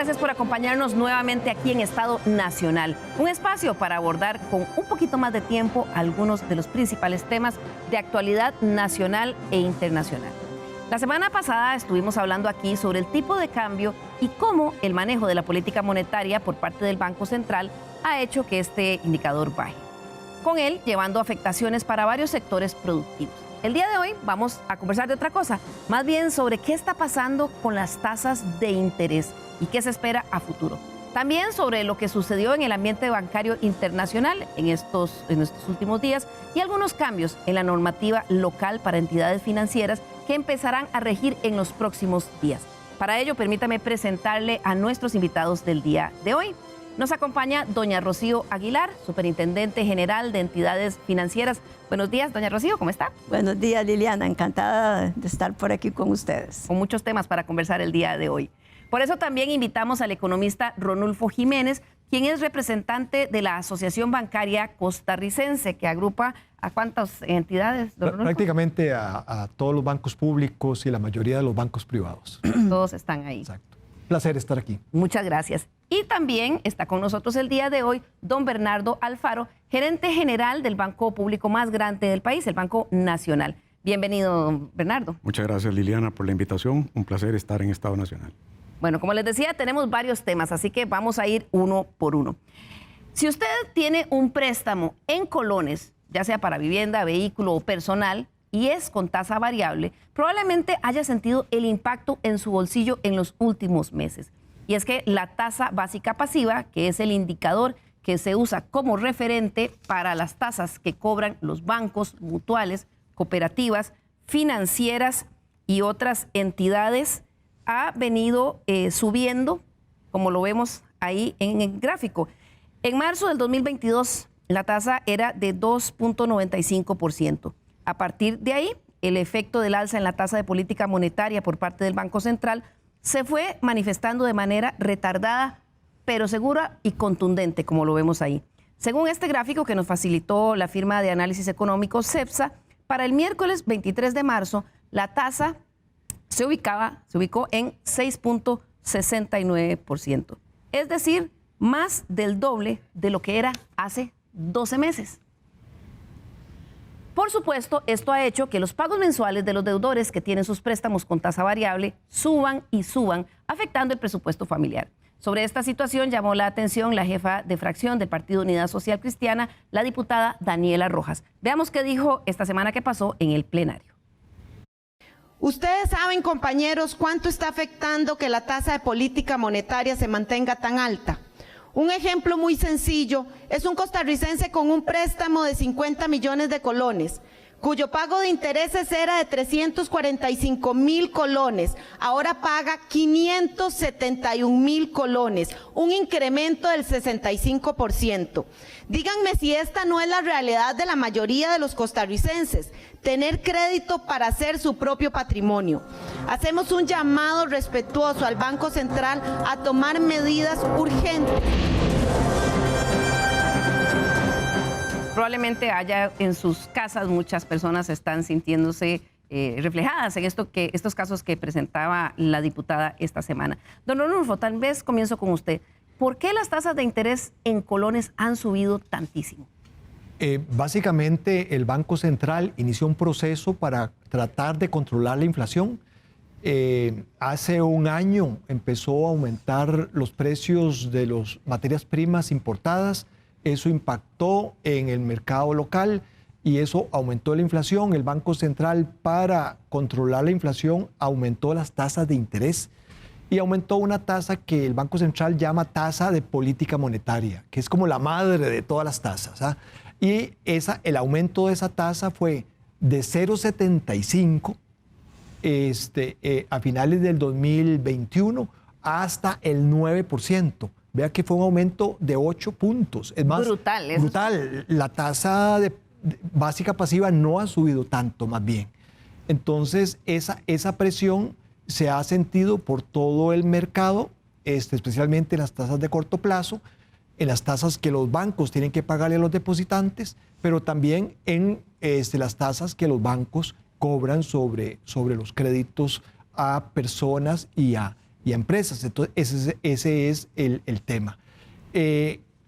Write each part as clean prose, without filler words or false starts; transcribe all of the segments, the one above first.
gracias por acompañarnos nuevamente aquí en Estado Nacional, un espacio para abordar con un poquito más de tiempo algunos de los principales temas de actualidad nacional e internacional. La semana pasada estuvimos hablando aquí sobre el tipo de cambio y cómo el manejo de la política monetaria por parte del Banco Central ha hecho que este indicador baje, con él llevando afectaciones para varios sectores productivos. El día de hoy vamos a conversar de otra cosa, más bien sobre qué está pasando con las tasas de interés y qué se espera a futuro. También sobre lo que sucedió en el ambiente bancario internacional en estos últimos días y algunos cambios en la normativa local para entidades financieras que empezarán a regir en los próximos días. Para ello, permítame presentarle a nuestros invitados del día de hoy. Nos acompaña doña Rocío Aguilar, Superintendente General de Entidades Financieras. Buenos días, doña Rocío, ¿cómo está? Buenos días, Liliana, encantada de estar por aquí con ustedes. Con muchos temas para conversar el día de hoy. Por eso también invitamos al economista Ronulfo Jiménez, quien es representante de la Asociación Bancaria Costarricense, que agrupa ¿a cuántas entidades, don Ronulfo? Prácticamente a todos los bancos públicos y la mayoría de los bancos privados. Todos están ahí. Exacto. Placer estar aquí. Muchas gracias. Y también está con nosotros el día de hoy don Bernardo Alfaro, gerente general del banco público más grande del país, el Banco Nacional. Bienvenido, don Bernardo. Muchas gracias, Liliana, por la invitación. Un placer estar en Estado Nacional. Bueno, como les decía, tenemos varios temas, así que vamos a ir uno por uno. Si usted tiene un préstamo en colones, ya sea para vivienda, vehículo o personal, y es con tasa variable, probablemente haya sentido el impacto en su bolsillo en los últimos meses. Y es que la tasa básica pasiva, que es el indicador que se usa como referente para las tasas que cobran los bancos, mutuales, cooperativas, financieras y otras entidades, ha venido subiendo, como lo vemos ahí en el gráfico. En marzo del 2022, la tasa era de 2.95%. A partir de ahí, el efecto del alza en la tasa de política monetaria por parte del Banco Central se fue manifestando de manera retardada, pero segura y contundente, como lo vemos ahí. Según este gráfico que nos facilitó la firma de análisis económico CEPSA, para el miércoles 23 de marzo, la tasa se ubicó en 6.69%, es decir, más del doble de lo que era hace 12 meses. Por supuesto, esto ha hecho que los pagos mensuales de los deudores que tienen sus préstamos con tasa variable suban y suban, afectando el presupuesto familiar. Sobre esta situación llamó la atención la jefa de fracción del Partido Unidad Social Cristiana, la diputada Daniela Rojas. Veamos qué dijo esta semana que pasó en el plenario. Ustedes saben, compañeros, cuánto está afectando que la tasa de política monetaria se mantenga tan alta. Un ejemplo muy sencillo es un costarricense con un préstamo de 50 millones de colones, cuyo pago de intereses era de 345.000 colones, ahora paga 571.000 colones, un incremento del 65%. Díganme si esta no es la realidad de la mayoría de los costarricenses, tener crédito para hacer su propio patrimonio. Hacemos un llamado respetuoso al Banco Central a tomar medidas urgentes. Probablemente haya en sus casas muchas personas están sintiéndose reflejadas en estos casos que presentaba la diputada esta semana. Don Ronulfo, tal vez comienzo con usted. ¿Por qué las tasas de interés en colones han subido tantísimo? Básicamente, el Banco Central inició un proceso para tratar de controlar la inflación. Hace un año empezó a aumentar los precios de las materias primas importadas. Eso impactó en el mercado local y eso aumentó la inflación. El Banco Central, para controlar la inflación, aumentó las tasas de interés y aumentó una tasa que el Banco Central llama tasa de política monetaria, que es como la madre de todas las tasas, ¿ah? Y el aumento de esa tasa fue de 0,75 a finales del 2021 hasta el 9%. Vea que fue un aumento de 8 puntos. Es más, brutal. Brutal. La tasa básica pasiva no ha subido tanto, más bien. Entonces, esa presión se ha sentido por todo el mercado, especialmente en las tasas de corto plazo, en las tasas que los bancos tienen que pagarle a los depositantes, pero también en las tasas que los bancos cobran sobre los créditos a personas y a y a empresas. Entonces, ese es el tema.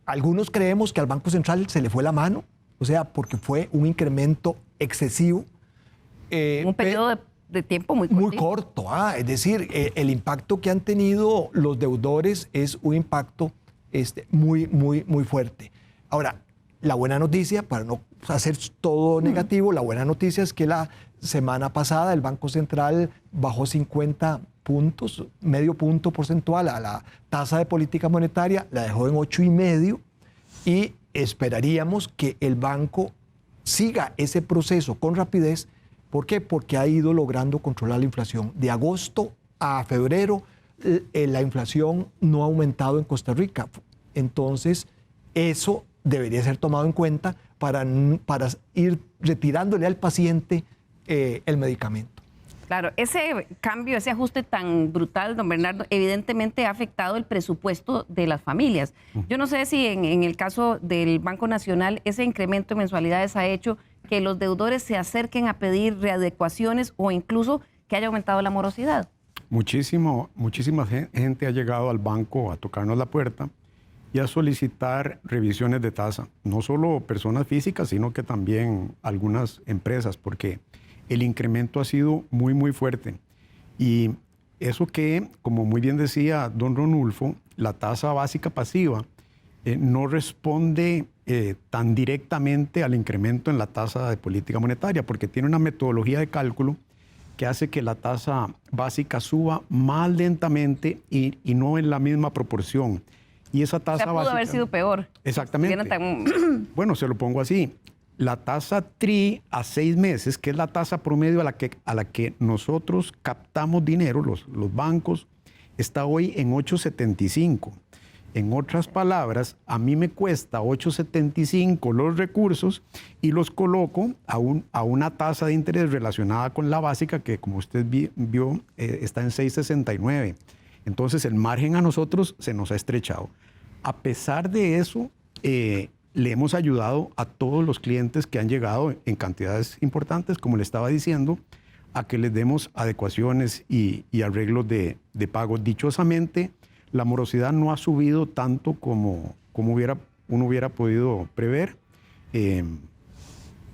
Algunos creemos que al Banco Central se le fue la mano, o sea, porque fue un incremento excesivo. Un periodo de tiempo muy corto. Muy corto, es decir, el impacto que han tenido los deudores es un impacto muy fuerte. Ahora, la buena noticia, para no hacer todo negativo, la buena noticia es que la semana pasada el Banco Central bajó 50 puntos, medio punto porcentual a la tasa de política monetaria, la dejó en 8,5 y esperaríamos que el banco siga ese proceso con rapidez. ¿Por qué? Porque ha ido logrando controlar la inflación. De agosto a febrero, la inflación no ha aumentado en Costa Rica. Entonces, eso debería ser tomado en cuenta para ir retirándole al paciente el medicamento. Claro, ese cambio, ese ajuste tan brutal, don Bernardo, evidentemente ha afectado el presupuesto de las familias. Yo no sé si en el caso del Banco Nacional ese incremento de mensualidades ha hecho que los deudores se acerquen a pedir readecuaciones o incluso que haya aumentado la morosidad. Muchísima gente ha llegado al banco a tocarnos la puerta y a solicitar revisiones de tasa. No solo personas físicas, sino que también algunas empresas, porque el incremento ha sido muy fuerte. Y eso que, como muy bien decía don Ronulfo, la tasa básica pasiva no responde tan directamente al incremento en la tasa de política monetaria, porque tiene una metodología de cálculo que hace que la tasa básica suba más lentamente y no en la misma proporción. Y esa tasa pudo haber sido peor. Exactamente. Bueno, se lo pongo así. La tasa TRI a 6 meses, que es la tasa promedio a la que nosotros captamos dinero, los bancos, está hoy en 8.75. En otras palabras, a mí me cuesta 8.75 los recursos y los coloco a una tasa de interés relacionada con la básica que, como usted vio, está en 6.69. Entonces, el margen a nosotros se nos ha estrechado. A pesar de eso, le hemos ayudado a todos los clientes que han llegado en cantidades importantes, como le estaba diciendo, a que les demos adecuaciones y arreglos de pago. Dichosamente, la morosidad no ha subido tanto como uno hubiera podido prever,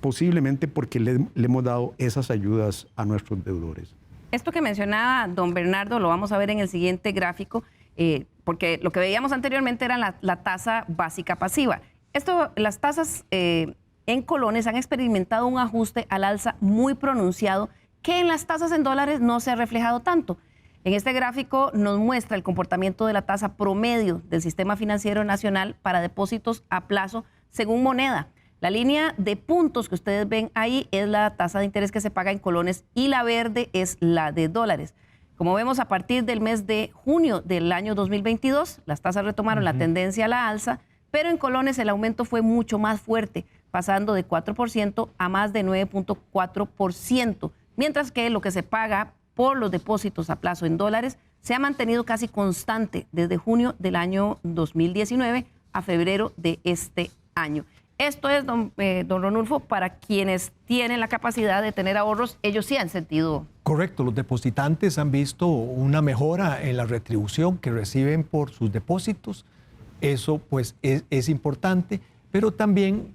posiblemente porque le hemos dado esas ayudas a nuestros deudores. Esto que mencionaba don Bernardo lo vamos a ver en el siguiente gráfico, porque lo que veíamos anteriormente era la tasa básica pasiva. Las tasas en colones han experimentado un ajuste al alza muy pronunciado que en las tasas en dólares no se ha reflejado tanto. En este gráfico nos muestra el comportamiento de la tasa promedio del sistema financiero nacional para depósitos a plazo según moneda. La línea de puntos que ustedes ven ahí es la tasa de interés que se paga en colones y la verde es la de dólares. Como vemos, a partir del mes de junio del año 2022, las tasas retomaron la tendencia a la alza, pero en colones el aumento fue mucho más fuerte, pasando de 4% a más de 9.4%, mientras que lo que se paga por los depósitos a plazo en dólares se ha mantenido casi constante desde junio del año 2019 a febrero de este año. Esto es, don Ronulfo, para quienes tienen la capacidad de tener ahorros, ellos sí han sentido. Correcto, los depositantes han visto una mejora en la retribución que reciben por sus depósitos. Eso pues es importante, pero también,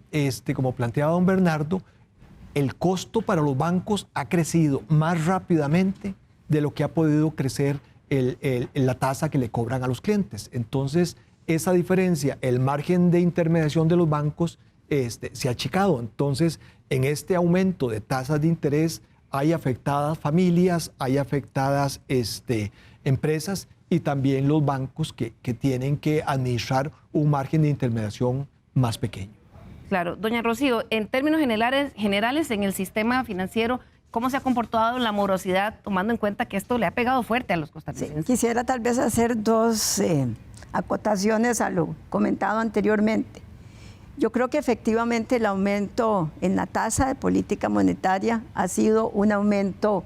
como planteaba don Bernardo, el costo para los bancos ha crecido más rápidamente de lo que ha podido crecer la tasa que le cobran a los clientes. Entonces, esa diferencia, el margen de intermediación de los bancos se ha achicado. Entonces, en este aumento de tasas de interés hay afectadas familias, hay afectadas empresas y también los bancos que tienen que administrar un margen de intermediación más pequeño. Claro. Doña Rocío, en términos generales en el sistema financiero, ¿cómo se ha comportado la morosidad, tomando en cuenta que esto le ha pegado fuerte a los costarricenses? Sí, quisiera tal vez hacer dos acotaciones a lo comentado anteriormente. Yo creo que efectivamente el aumento en la tasa de política monetaria ha sido un aumento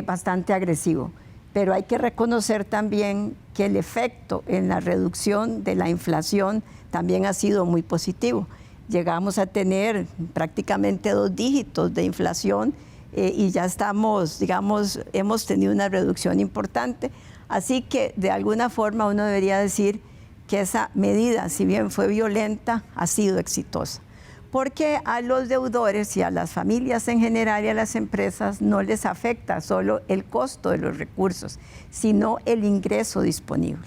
bastante agresivo, pero hay que reconocer también que el efecto en la reducción de la inflación también ha sido muy positivo. Llegamos a tener prácticamente 2 dígitos de inflación y ya estamos, digamos, hemos tenido una reducción importante. Así que de alguna forma uno debería decir que esa medida, si bien fue violenta, ha sido exitosa. Porque a los deudores y a las familias en general y a las empresas no les afecta solo el costo de los recursos, sino el ingreso disponible.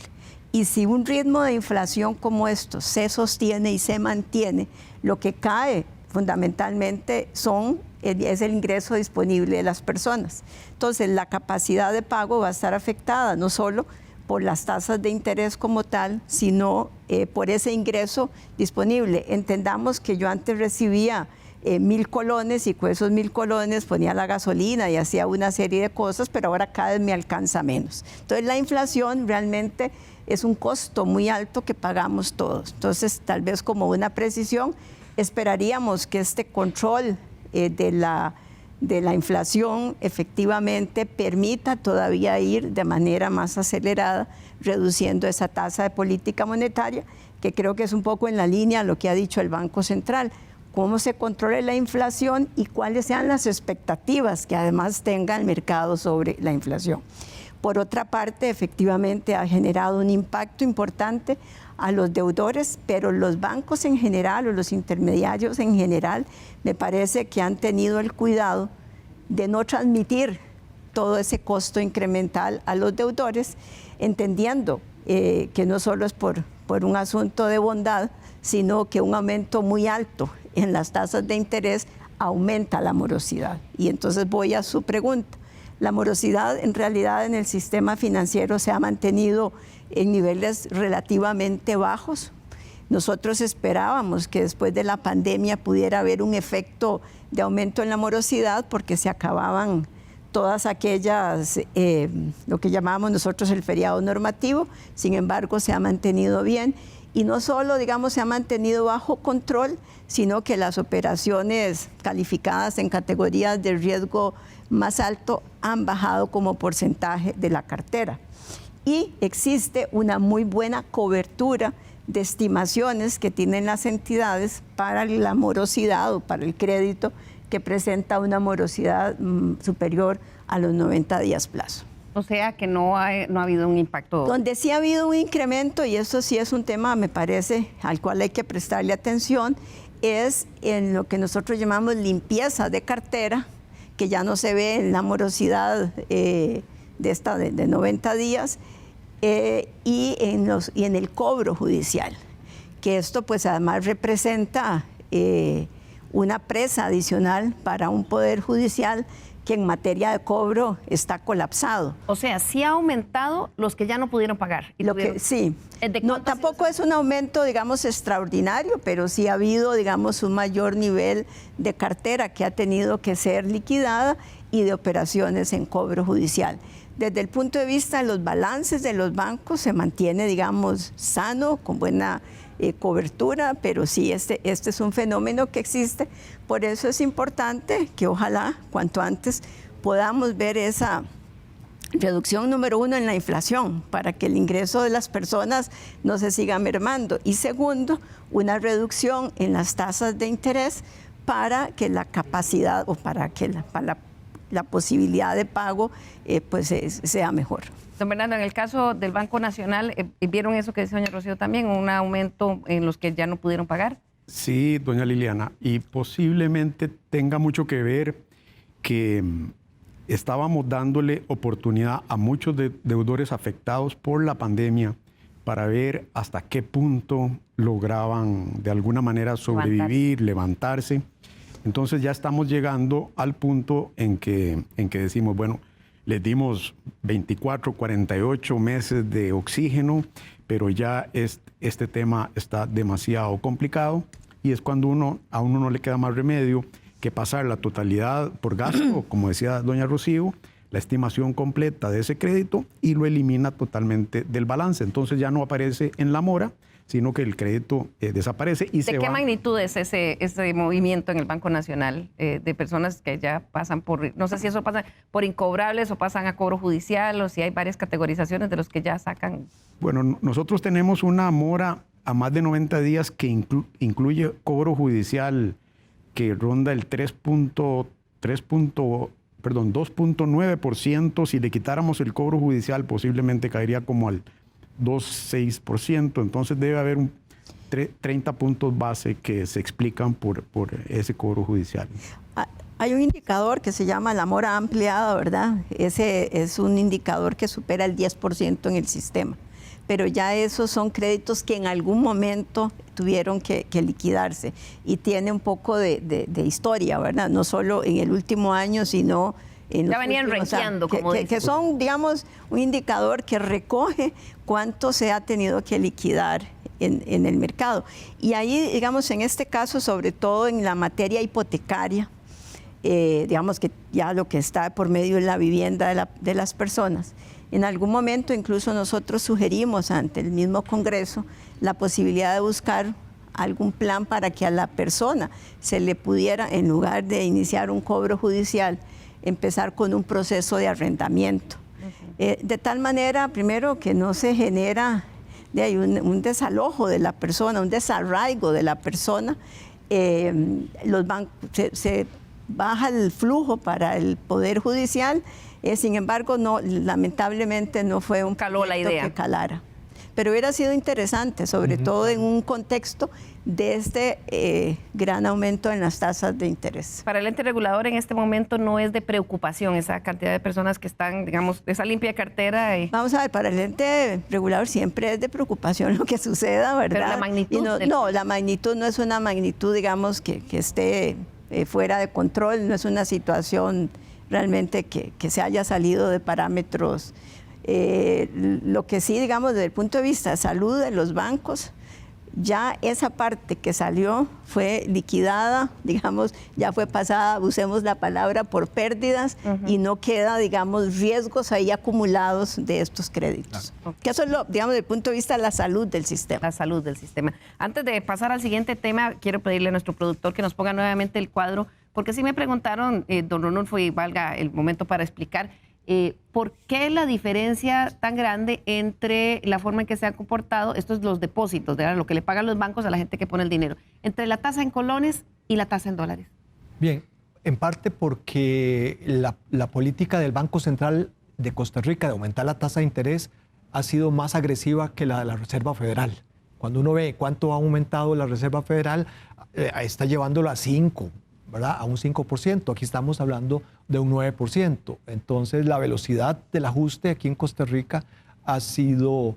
Y si un ritmo de inflación como esto se sostiene y se mantiene, lo que cae fundamentalmente es el ingreso disponible de las personas. Entonces, la capacidad de pago va a estar afectada no solo por las tasas de interés como tal, sino por ese ingreso disponible. Entendamos que yo antes recibía 1.000 colones y con esos 1.000 colones ponía la gasolina y hacía una serie de cosas, pero ahora cada vez me alcanza menos. Entonces, la inflación realmente es un costo muy alto que pagamos todos. Entonces, tal vez como una precisión, esperaríamos que este control de la inflación efectivamente permita todavía ir de manera más acelerada, reduciendo esa tasa de política monetaria, que creo que es un poco en la línea de lo que ha dicho el Banco Central. Cómo se controle la inflación y cuáles sean las expectativas que además tenga el mercado sobre la inflación. Por otra parte, efectivamente ha generado un impacto importante a los deudores, pero los bancos en general o los intermediarios en general me parece que han tenido el cuidado de no transmitir todo ese costo incremental a los deudores, entendiendo que no solo es por un asunto de bondad, sino que un aumento muy alto en las tasas de interés aumenta la morosidad. Y entonces voy a su pregunta. La morosidad en realidad en el sistema financiero se ha mantenido en niveles relativamente bajos. Nosotros esperábamos que después de la pandemia pudiera haber un efecto de aumento en la morosidad porque se acababan todas aquellas, lo que llamábamos nosotros el feriado normativo. Sin embargo, se ha mantenido bien. Y no solo, digamos, se ha mantenido bajo control, sino que las operaciones calificadas en categorías de riesgo más alto han bajado como porcentaje de la cartera. Y existe una muy buena cobertura de estimaciones que tienen las entidades para la morosidad o para el crédito que presenta una morosidad superior a los 90 días plazo. O sea que no ha habido un impacto. Donde sí ha habido un incremento, y eso sí es un tema, me parece, al cual hay que prestarle atención, es en lo que nosotros llamamos limpieza de cartera, que ya no se ve en la morosidad de 90 días, y en el cobro judicial, que esto pues además representa una presa adicional para un poder judicial que en materia de cobro está colapsado. O sea, sí ha aumentado los que ya no pudieron pagar. Sí, no, tampoco es un aumento, digamos, extraordinario, pero sí ha habido, digamos, un mayor nivel de cartera que ha tenido que ser liquidada y de operaciones en cobro judicial. Desde el punto de vista de los balances de los bancos se mantiene, digamos, sano, con buena cobertura, pero sí, este es un fenómeno que existe. Por eso es importante que ojalá cuanto antes podamos ver esa reducción número uno en la inflación para que el ingreso de las personas no se siga mermando. Y segundo, una reducción en las tasas de interés para que la capacidad o para que la posibilidad de pago pues sea mejor. Don Bernardo, en el caso del Banco Nacional, ¿vieron eso que dice doña Rocío también, un aumento en los que ya no pudieron pagar? Sí, doña Liliana, y posiblemente tenga mucho que ver que estábamos dándole oportunidad a muchos deudores afectados por la pandemia para ver hasta qué punto lograban de alguna manera sobrevivir, levantarse. Entonces ya estamos llegando al punto en que decimos, bueno, les dimos 24, 48 meses de oxígeno, pero ya este tema está demasiado complicado y es cuando a uno no le queda más remedio que pasar la totalidad por gasto, como decía doña Rocío, la estimación completa de ese crédito y lo elimina totalmente del balance. Entonces ya no aparece en la mora, sino que el crédito desaparece y se va. ¿De qué magnitud es ese movimiento en el Banco Nacional de personas que ya pasan por, no sé si eso pasa por incobrables o pasan a cobro judicial o si hay varias categorizaciones de los que ya sacan? Bueno, nosotros tenemos una mora a más de 90 días que incluye cobro judicial que ronda el 3.3 2.9%. Si le quitáramos el cobro judicial, posiblemente caería como al 2.6%. Entonces debe haber 30 puntos base que se explican por ese cobro judicial. Hay un indicador que se llama la mora ampliada, ¿verdad? Ese es un indicador que supera el 10% en el sistema. Pero ya esos son créditos que en algún momento tuvieron que liquidarse. Y tiene un poco de historia, ¿verdad? No solo en el último año, sino en ya venían renqueando, como que son, digamos, un indicador que recoge cuánto se ha tenido que liquidar en el mercado. Y ahí, digamos, en este caso, sobre todo en la materia hipotecaria, digamos que ya lo que está por medio de la vivienda de las personas. En algún momento incluso nosotros sugerimos ante el mismo Congreso la posibilidad de buscar algún plan para que a la persona se le pudiera, en lugar de iniciar un cobro judicial, empezar con un proceso de arrendamiento. De tal manera, primero, que no se genera un desalojo de la persona, un desarraigo de la persona. Los bancos se baja el flujo para el Poder Judicial, sin embargo, lamentablemente no fue un proyecto que calara. Pero hubiera sido interesante, sobre todo en un contexto de este gran aumento en las tasas de interés. Para el ente regulador en este momento no es de preocupación esa cantidad de personas que están, digamos, esa limpia cartera. Vamos a ver, para el ente regulador siempre es de preocupación lo que suceda, ¿verdad? Pero la magnitud. No, la magnitud no es una magnitud, digamos, que esté fuera de control, no es una situación realmente que se haya salido de parámetros. Lo que sí, digamos, desde el punto de vista de salud de los bancos, ya esa parte que salió fue liquidada, digamos, ya fue pasada, usemos la palabra, por pérdidas, y no queda, digamos, riesgos ahí acumulados de estos créditos. Que eso es, digamos, desde el punto de vista de la salud del sistema. La salud del sistema. Antes de pasar al siguiente tema, quiero pedirle a nuestro productor que nos ponga nuevamente el cuadro, porque sí me preguntaron, don Ronulfo, y valga el momento para explicar, ¿por qué la diferencia tan grande entre la forma en que se han comportado, estos los depósitos, ¿verdad? Lo que le pagan los bancos a la gente que pone el dinero, entre la tasa en colones y la tasa en dólares? Bien, en parte porque la política del Banco Central de Costa Rica de aumentar la tasa de interés ha sido más agresiva que la de la Reserva Federal. Cuando uno ve cuánto ha aumentado la Reserva Federal, está llevándolo a 5%. ¿verdad? A un 5%. Aquí estamos hablando de un 9%. Entonces, la velocidad del ajuste aquí en Costa Rica ha sido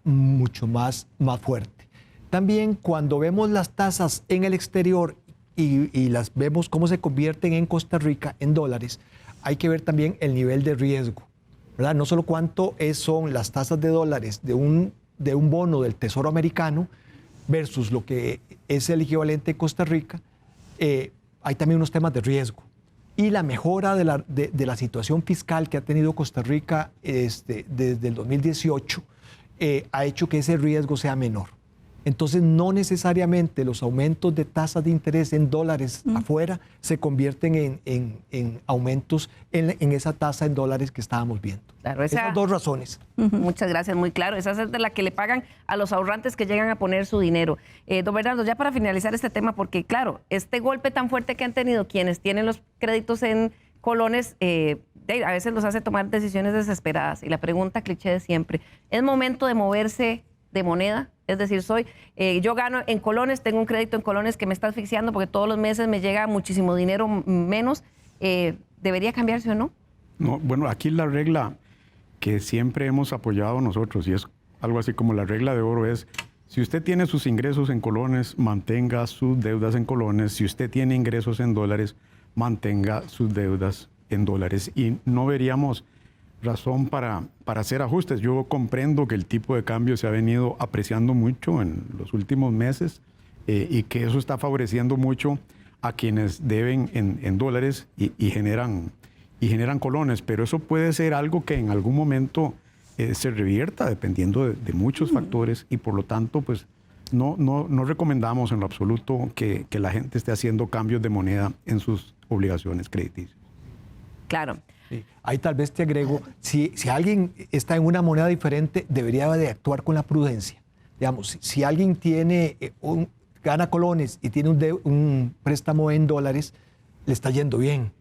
mucho más fuerte. También cuando vemos las tasas en el exterior y las vemos cómo se convierten en Costa Rica en dólares, hay que ver también el nivel de riesgo, ¿verdad? No solo cuánto son las tasas de dólares de un bono del Tesoro americano versus lo que es el equivalente de Costa Rica, hay también unos temas de riesgo. Y la mejora de la situación fiscal que ha tenido Costa Rica desde el 2018 ha hecho que ese riesgo sea menor. Entonces, no necesariamente los aumentos de tasas de interés en dólares afuera se convierten en aumentos en esa tasa en dólares que estábamos viendo. Claro, esas dos razones. Muchas gracias, muy claro. Esa es de la que le pagan a los ahorrantes que llegan a poner su dinero. Don Bernardo, ya para finalizar este tema, porque claro, este golpe tan fuerte que han tenido quienes tienen los créditos en colones, a veces los hace tomar decisiones desesperadas. Y la pregunta cliché de siempre, ¿es momento de moverse de moneda? Es decir, yo gano en colones, tengo un crédito en colones que me está asfixiando porque todos los meses me llega muchísimo dinero menos. ¿Debería cambiarse o no? No, bueno, aquí la regla que siempre hemos apoyado nosotros, y es algo así como la regla de oro, es: si usted tiene sus ingresos en colones, mantenga sus deudas en colones. Si usted tiene ingresos en dólares, mantenga sus deudas en dólares. Y no veríamos razón para hacer ajustes. Yo comprendo que el tipo de cambio se ha venido apreciando mucho en los últimos meses y que eso está favoreciendo mucho a quienes deben en dólares y generan colones, pero eso puede ser algo que en algún momento se revierta dependiendo de muchos factores, y por lo tanto pues no recomendamos en lo absoluto que la gente esté haciendo cambios de moneda en sus obligaciones crediticias. Claro. Sí. Ahí tal vez te agrego, si alguien está en una moneda diferente, debería de actuar con la prudencia. Digamos, si alguien gana colones y tiene un préstamo en dólares, le está yendo bien.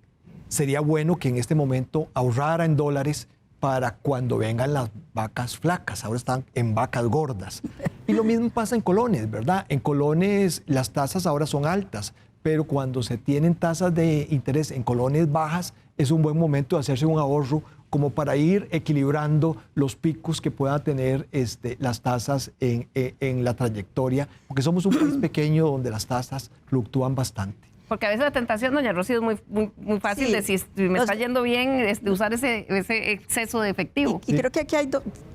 sería bueno que en este momento ahorrara en dólares para cuando vengan las vacas flacas. Ahora están en vacas gordas. Y lo mismo pasa en colones, ¿verdad? En colones las tasas ahora son altas, pero cuando se tienen tasas de interés en colones bajas, es un buen momento de hacerse un ahorro como para ir equilibrando los picos que puedan tener las tasas en la trayectoria, porque somos un país pequeño donde las tasas fluctúan bastante. Porque a veces la tentación, doña Rocío, es muy fácil Sí. de si me está yendo bien de usar ese exceso de efectivo. Y creo que aquí hay,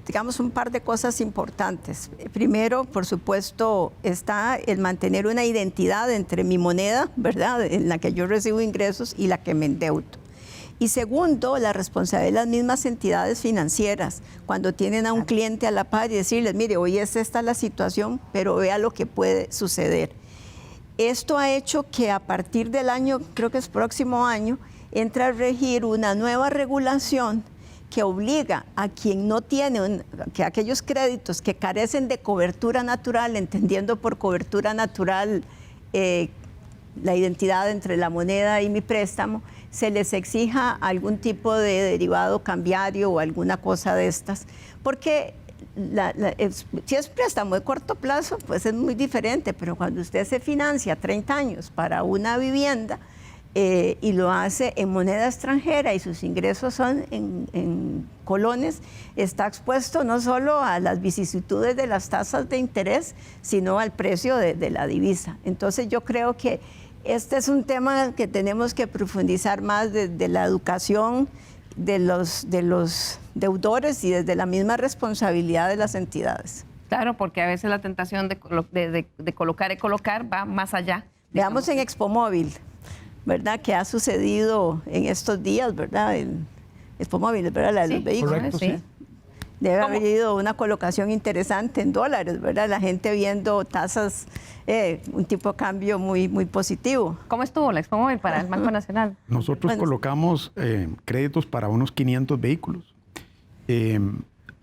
digamos, un par de cosas importantes. Primero, por supuesto, está el mantener una identidad entre mi moneda, ¿verdad?, en la que yo recibo ingresos y la que me endeudo. Y segundo, la responsabilidad de las mismas entidades financieras, cuando tienen a un cliente a la par y decirles, mire, hoy es esta la situación, pero vea lo que puede suceder. Esto ha hecho que a partir del año, creo que es próximo año, entra a regir una nueva regulación que obliga a quien no tiene, que aquellos créditos que carecen de cobertura natural, entendiendo por cobertura natural la identidad entre la moneda y mi préstamo, se les exija algún tipo de derivado cambiario o alguna cosa de estas, porque si es préstamo de corto plazo, pues es muy diferente, pero cuando usted se financia 30 años para una vivienda y lo hace en moneda extranjera y sus ingresos son en colones, está expuesto no solo a las vicisitudes de las tasas de interés, sino al precio de la divisa. Entonces yo creo que este es un tema que tenemos que profundizar más desde la educación de los deudores y desde la misma responsabilidad de las entidades. Claro, porque a veces la tentación de colocar y colocar va más allá. Veamos en Expomóvil, ¿verdad?, que ha sucedido en estos días, ¿verdad? En Expomóvil, ¿verdad?, la de los vehículos. Correcto, sí. Debe haber habido una colocación interesante en dólares, ¿verdad? La gente viendo tasas, un tipo de cambio muy, muy positivo. ¿Cómo estuvo la Expomóvil para el Banco Nacional? Nosotros colocamos créditos para unos 500 vehículos.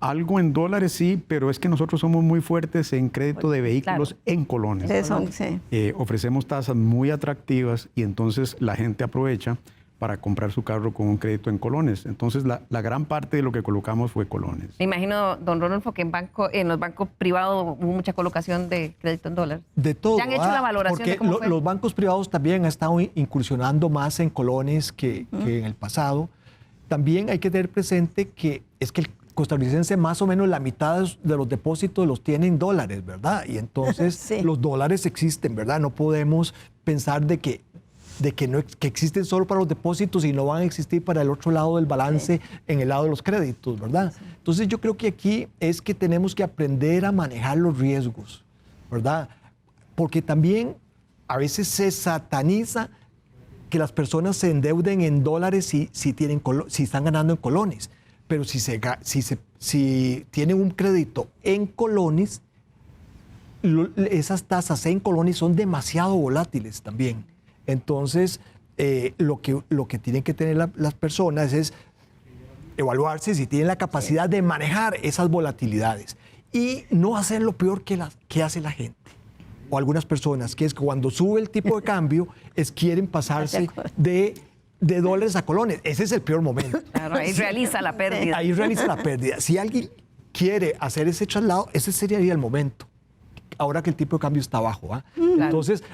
Algo en dólares sí, pero es que nosotros somos muy fuertes en crédito de vehículos en colones. Sí. Ofrecemos tasas muy atractivas y entonces la gente aprovecha para comprar su carro con un crédito en colones. Entonces, la gran parte de lo que colocamos fue colones. Me imagino, don Rodolfo, que en los bancos privados hubo mucha colocación de crédito en dólares. De todo. ¿Ya han hecho la valoración porque de cómo fue? los bancos privados también han estado incursionando más en colones que en el pasado. También hay que tener presente que es que el costarricense más o menos la mitad de los depósitos los tiene en dólares, ¿verdad? Y entonces Sí. los dólares existen, ¿verdad? No podemos pensar de que existen solo para los depósitos y no van a existir para el otro lado del balance, en el lado de los créditos, ¿verdad? Sí. Entonces yo creo que aquí es que tenemos que aprender a manejar los riesgos, ¿verdad? Porque también a veces se sataniza que las personas se endeuden en dólares si están ganando en colones, pero si tienen un crédito en colones, esas tasas en colones son demasiado volátiles también. Entonces, lo que tienen que tener las personas es evaluarse si tienen la capacidad de manejar esas volatilidades y no hacer lo peor que hace la gente o algunas personas, que es que cuando sube el tipo de cambio, quieren pasarse de dólares a colones. Ese es el peor momento. Claro, ahí realiza la pérdida. Ahí realiza la pérdida. Si alguien quiere hacer ese traslado, ese sería el momento. Ahora que el tipo de cambio está bajo. Claro. Entonces,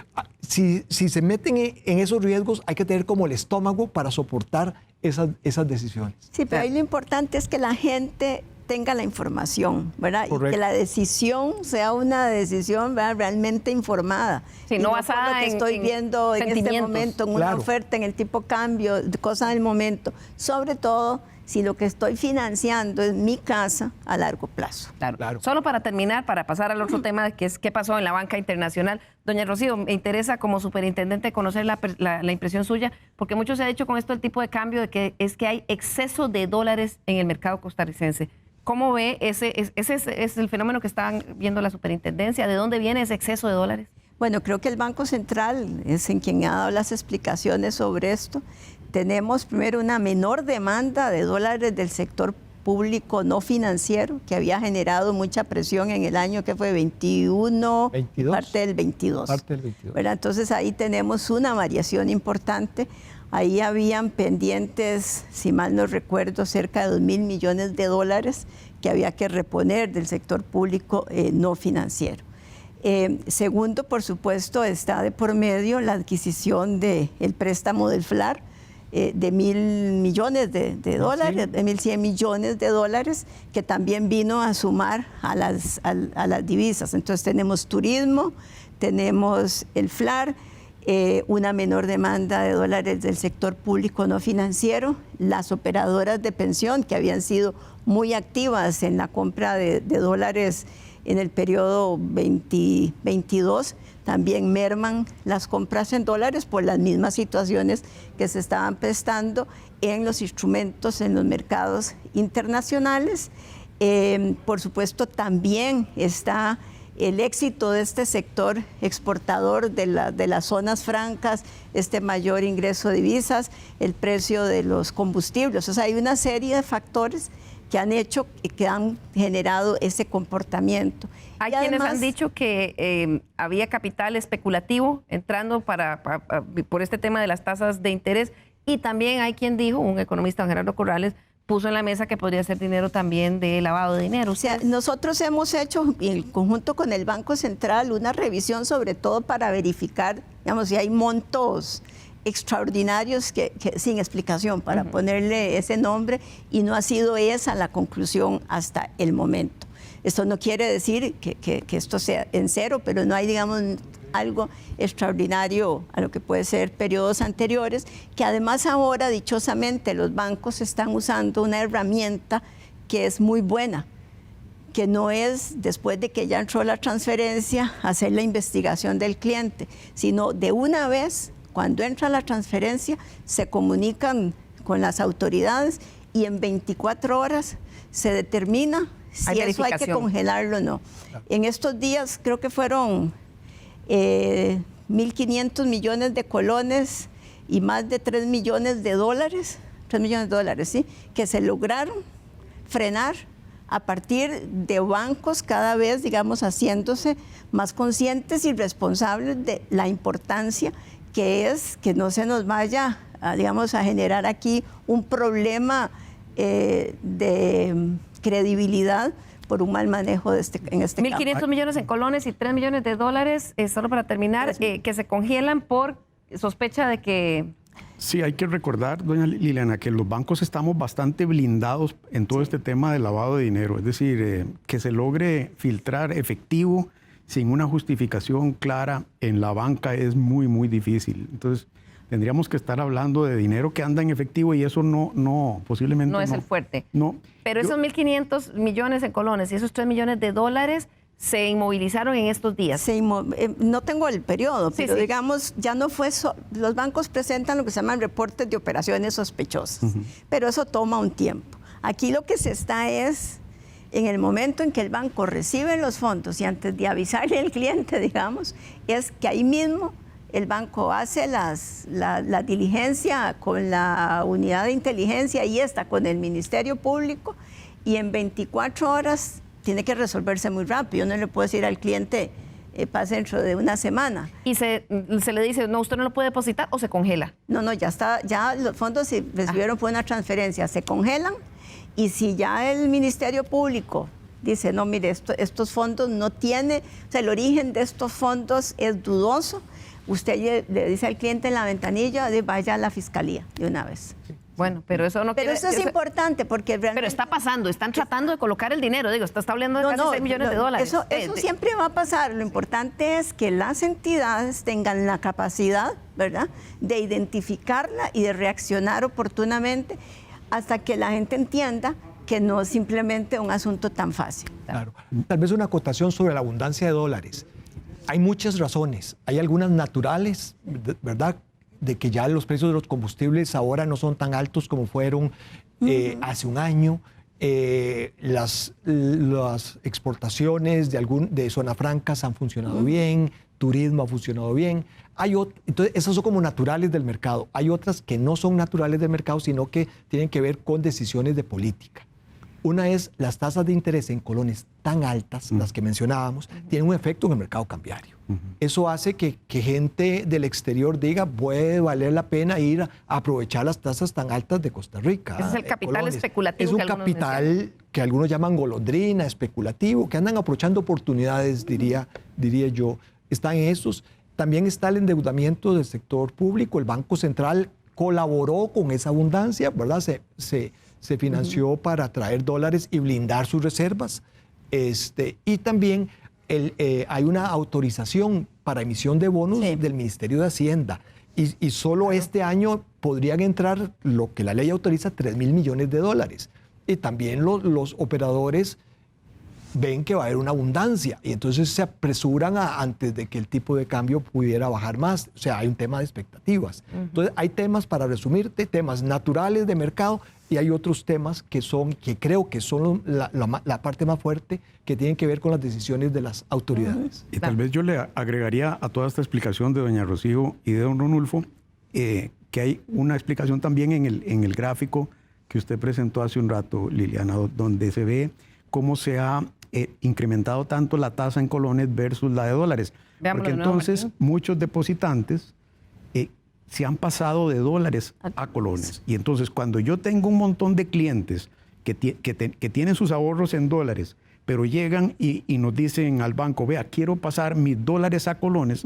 si se meten en esos riesgos, hay que tener como el estómago para soportar esas decisiones. Sí, pero ahí lo importante es que la gente tenga la información, ¿verdad? Correcto. Y que la decisión sea una decisión, ¿verdad?, realmente informada. Sí, y no por basada lo que en estoy viendo en este sentimientos. momento, en una Claro. oferta, en el tipo de cambio, de cosas del momento. Sobre todo, si lo que estoy financiando es mi casa a largo plazo. Claro. Solo para terminar, para pasar al otro tema, que es qué pasó en la banca internacional. Doña Rocío, me interesa como superintendente conocer la impresión suya, porque mucho se ha dicho con esto el tipo de cambio, de que hay exceso de dólares en el mercado costarricense. ¿Cómo ve ese es el fenómeno que están viendo la superintendencia? ¿De dónde viene ese exceso de dólares? Bueno, creo que el Banco Central es en quien ha dado las explicaciones sobre esto. Tenemos primero una menor demanda de dólares del sector público no financiero, que había generado mucha presión en el año que fue 21, 22. parte del 22. Parte del 22. ¿Verdad? Entonces ahí tenemos una variación importante. Ahí habían pendientes, si mal no recuerdo, cerca de $2.000 millones que había que reponer del sector público no financiero. Segundo, por supuesto, está de por medio la adquisición del préstamo del FLAR de $1.000 millones de dólares, de $1.100 millones, que también vino a sumar a las divisas. Entonces tenemos turismo, tenemos el FLAR, una menor demanda de dólares del sector público no financiero, las operadoras de pensión que habían sido muy activas en la compra de dólares en el periodo 2022, también merman las compras en dólares por las mismas situaciones que se estaban prestando en los instrumentos en los mercados internacionales. Por supuesto, también está el éxito de este sector exportador de las zonas francas, este mayor ingreso de divisas, el precio de los combustibles. O sea, hay una serie de factores que han hecho, que han generado ese comportamiento. Hay y quienes además, han dicho que había capital especulativo entrando por este tema de las tasas de interés, y también hay quien dijo, un economista, don Gerardo Corrales, puso en la mesa que podría ser dinero también de lavado de dinero. O sea, nosotros hemos hecho, en conjunto con el Banco Central, una revisión sobre todo para verificar, digamos, si hay montos extraordinarios que sin explicación, para ponerle ese nombre, y no ha sido esa la conclusión hasta el momento. Esto no quiere decir que esto sea en cero, pero no hay, digamos, algo extraordinario a lo que puede ser periodos anteriores, que además ahora, dichosamente, los bancos están usando una herramienta que es muy buena, que no es después de que ya entró la transferencia hacer la investigación del cliente, sino de una vez, cuando entra la transferencia, se comunican con las autoridades y en 24 horas se determina si eso hay que congelarlo o no. En estos días creo que fueron 1.500 millones de colones y más de 3 millones de dólares, 3 millones de dólares, ¿sí?, que se lograron frenar a partir de bancos cada vez, digamos, haciéndose más conscientes y responsables de la importancia que es que no se nos vaya, digamos, a generar aquí un problema de credibilidad por un mal manejo en este campo. 1.500 millones en colones y 3 millones de dólares, solo para terminar, que se congelan por sospecha de que... Sí, hay que recordar, doña Liliana, que los bancos estamos bastante blindados en todo este tema de lavado de dinero. Es decir, que se logre filtrar efectivo sin una justificación clara en la banca es muy, muy difícil. Entonces, tendríamos que estar hablando de dinero que anda en efectivo y eso posiblemente no es el fuerte. No. Pero esos 1.500 millones en colones y esos 3 millones de dólares se inmovilizaron en estos días. No tengo el periodo, pero sí, digamos, ya no fue... los bancos presentan lo que se llaman reportes de operaciones sospechosas, pero eso toma un tiempo. Aquí lo que se está es, en el momento en que el banco recibe los fondos y antes de avisarle al cliente, digamos, es que ahí mismo el banco hace la diligencia con la unidad de inteligencia y está con el Ministerio Público, y en 24 horas tiene que resolverse muy rápido. No le puedo decir al cliente, pase dentro de una semana. ¿Y se le dice, no, usted no lo puede depositar, o se congela? No, ya está, ya los fondos se recibieron por una transferencia, se congelan, y si ya el Ministerio Público dice, no, mire, estos fondos no tiene, o sea, el origen de estos fondos es dudoso, usted le dice al cliente en la ventanilla, vaya a la fiscalía de una vez. Bueno, pero eso no Pero eso es importante porque realmente... Pero está pasando, están tratando de colocar el dinero, está hablando de casi 6 millones de dólares. Eso siempre va a pasar. Lo importante es que las entidades tengan la capacidad, ¿verdad?, de identificarla y de reaccionar oportunamente hasta que la gente entienda que no es simplemente un asunto tan fácil. Claro. Tal vez una acotación sobre la abundancia de dólares. Hay muchas razones. Hay algunas naturales, ¿verdad?, de que ya los precios de los combustibles ahora no son tan altos como fueron hace un año. Las exportaciones de zonas francas han funcionado bien, turismo ha funcionado bien. Entonces, esas son como naturales del mercado. Hay otras que no son naturales del mercado, sino que tienen que ver con decisiones de política. Una es las tasas de interés en colones tan altas, las que mencionábamos, tienen un efecto en el mercado cambiario. Eso hace que gente del exterior diga, puede valer la pena ir a aprovechar las tasas tan altas de Costa Rica. Ese es el capital colones. especulativo. Es un que algunos capital mencionan. que algunos llaman golondrina, especulativo, que andan aprovechando oportunidades, diría yo. Están esos. También está el endeudamiento del sector público. El Banco Central colaboró con esa abundancia, ¿verdad? Se financió para traer dólares y blindar sus reservas. Y también hay una autorización para emisión de bonos del Ministerio de Hacienda. Y solo este año podrían entrar lo que la ley autoriza, 3.000 millones de dólares. Y también los operadores ven que va a haber una abundancia y entonces se apresuran antes de que el tipo de cambio pudiera bajar más. O sea, hay un tema de expectativas. Entonces, hay temas, para resumirte, temas naturales de mercado y hay otros temas que creo que son la parte más fuerte, que tienen que ver con las decisiones de las autoridades. Y tal vez yo le agregaría a toda esta explicación de doña Rocío y de don Ronulfo que hay una explicación también en el gráfico que usted presentó hace un rato, Liliana, donde se ve cómo se ha incrementado tanto la tasa en colones versus la de dólares. Veámoslo porque de nuevo, entonces Martín. muchos depositantes se han pasado de dólares a colones. Y entonces cuando yo tengo un montón de clientes que tienen sus ahorros en dólares, pero llegan y nos dicen al banco, vea, quiero pasar mis dólares a colones,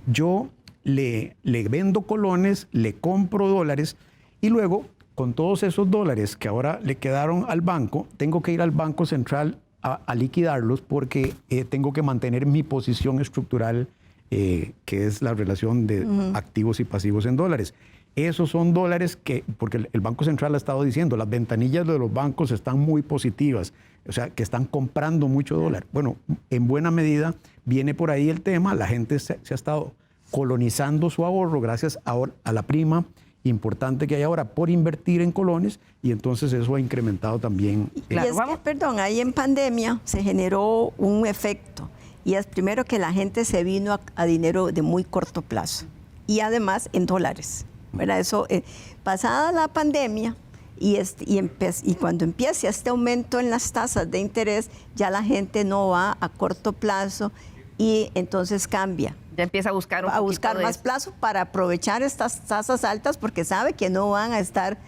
yo le vendo colones, le compro dólares y luego con todos esos dólares que ahora le quedaron al banco, tengo que ir al Banco Central a liquidarlos porque tengo que mantener mi posición estructural, que es la relación de activos y pasivos en dólares. Esos son dólares porque el Banco Central ha estado diciendo, las ventanillas de los bancos están muy positivas, o sea, que están comprando mucho dólar. Bueno, en buena medida viene por ahí el tema, la gente se ha estado colonizando su ahorro gracias a la prima importante que hay ahora por invertir en colones y entonces eso ha incrementado también. Claro, y es que, perdón, ahí en pandemia se generó un efecto y es primero que la gente se vino a dinero de muy corto plazo y además en dólares, ¿verdad? Eso, pasada la pandemia y cuando empiece este aumento en las tasas de interés, ya la gente no va a corto plazo y entonces cambia. Ya empieza a buscar más plazo para aprovechar estas tasas altas porque sabe que no van a estar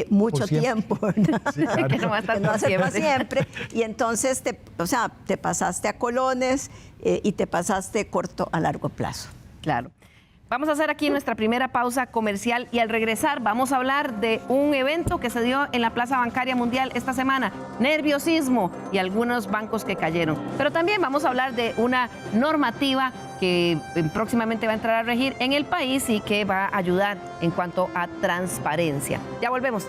mucho tiempo, ¿verdad? Sí, claro. Que no va a estar Que no va a por ser para siempre. siempre. Y entonces, te pasaste a colones y te pasaste corto a largo plazo. Claro. Vamos a hacer aquí nuestra primera pausa comercial y al regresar vamos a hablar de un evento que se dio en la Plaza Bancaria Mundial esta semana, nerviosismo y algunos bancos que cayeron. Pero también vamos a hablar de una normativa que próximamente va a entrar a regir en el país y que va a ayudar en cuanto a transparencia. Ya volvemos.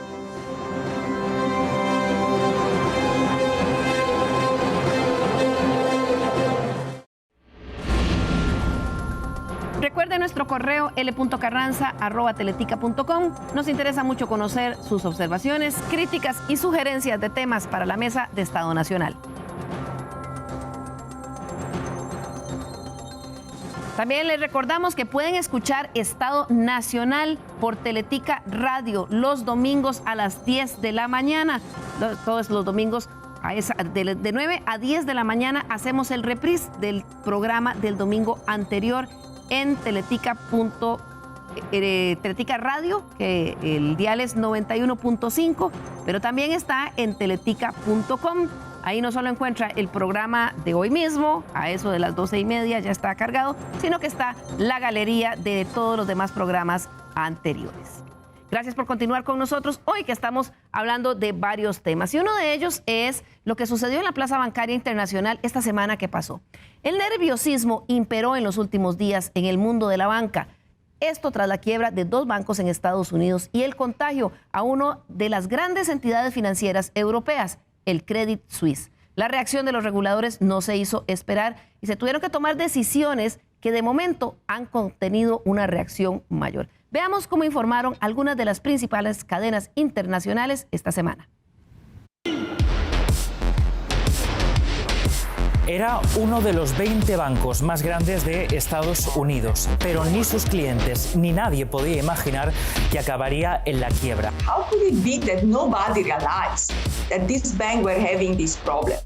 Recuerde nuestro correo l.carranza@teletica.com. Nos interesa mucho conocer sus observaciones, críticas y sugerencias de temas para la Mesa de Estado Nacional. También les recordamos que pueden escuchar Estado Nacional por Teletica Radio los domingos a las 10 de la mañana. Todos los domingos de 9 a 10 de la mañana hacemos el reprise del programa del domingo anterior en Teletica Radio, que el dial es 91.5, pero también está en teletica.com. Ahí no solo encuentra el programa de hoy mismo, a eso de las 12:30 ya está cargado, sino que está la galería de todos los demás programas anteriores. Gracias por continuar con nosotros hoy que estamos hablando de varios temas y uno de ellos es lo que sucedió en la Plaza Bancaria Internacional esta semana que pasó. El nerviosismo imperó en los últimos días en el mundo de la banca. Esto tras la quiebra de 2 bancos en Estados Unidos y el contagio a una de las grandes entidades financieras europeas, el Credit Suisse. La reacción de los reguladores no se hizo esperar y se tuvieron que tomar decisiones que de momento han contenido una reacción mayor. Veamos cómo informaron algunas de las principales cadenas internacionales esta semana. Era uno de los 20 bancos más grandes de Estados Unidos, pero ni sus clientes ni nadie podía imaginar que acabaría en la quiebra. How could it be that nobody realized at this bank we're having this problem.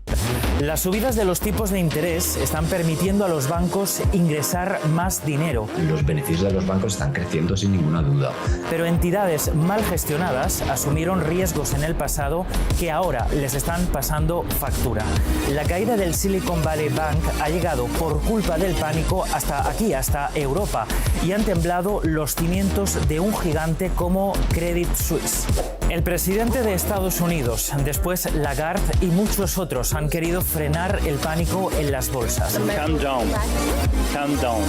Las subidas de los tipos de interés están permitiendo a los bancos ingresar más dinero. Los beneficios de los bancos están creciendo sin ninguna duda. Pero entidades mal gestionadas asumieron riesgos en el pasado que ahora les están pasando factura. La caída del Silicon Valley Bank ha llegado por culpa del pánico hasta aquí, hasta Europa, y han temblado los cimientos de un gigante como Credit Suisse. El presidente de Estados Unidos, después Lagarde y muchos otros han querido frenar el pánico en las bolsas. Calm down. Calm down.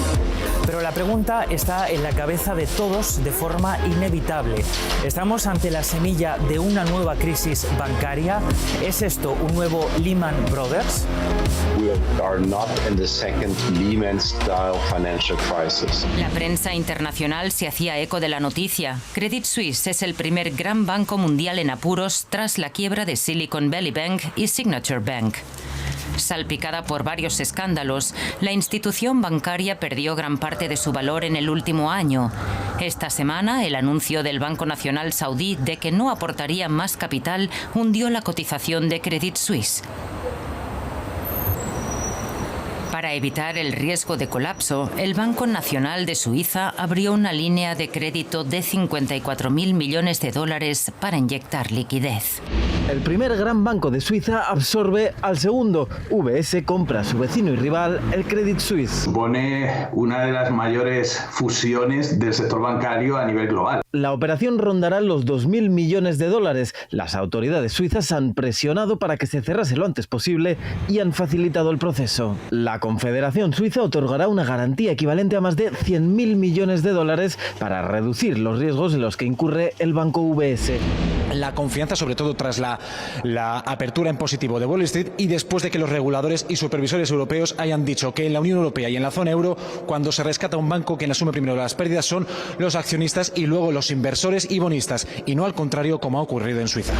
Pero la pregunta está en la cabeza de todos de forma inevitable. ¿Estamos ante la semilla de una nueva crisis bancaria? ¿Es esto un nuevo Lehman Brothers? We are not in the second Lehman-style financial crisis. La prensa internacional se hacía eco de la noticia. Credit Suisse es el primer gran banco mundial en apuros tras la quiebra de Silicon Valley Bank y Signature Bank. Salpicada por varios escándalos, la institución bancaria perdió gran parte de su valor en el último año. Esta semana, el anuncio del Banco Nacional Saudí de que no aportaría más capital hundió la cotización de Credit Suisse. Para evitar el riesgo de colapso, el Banco Nacional de Suiza abrió una línea de crédito de 54.000 millones de dólares para inyectar liquidez. El primer gran banco de Suiza absorbe al segundo. UBS compra a su vecino y rival, el Credit Suisse. Supone una de las mayores fusiones del sector bancario a nivel global. La operación rondará los 2.000 millones de dólares. Las autoridades suizas han presionado para que se cerrase lo antes posible y han facilitado el proceso. La Confederación Suiza otorgará una garantía equivalente a más de 100.000 millones de dólares para reducir los riesgos en los que incurre el banco UBS. La confianza, sobre todo tras la apertura en positivo de Wall Street y después de que los reguladores y supervisores europeos hayan dicho que en la Unión Europea y en la zona euro, cuando se rescata un banco, quien asume primero las pérdidas son los accionistas y luego los inversores y bonistas, y no al contrario como ha ocurrido en Suiza.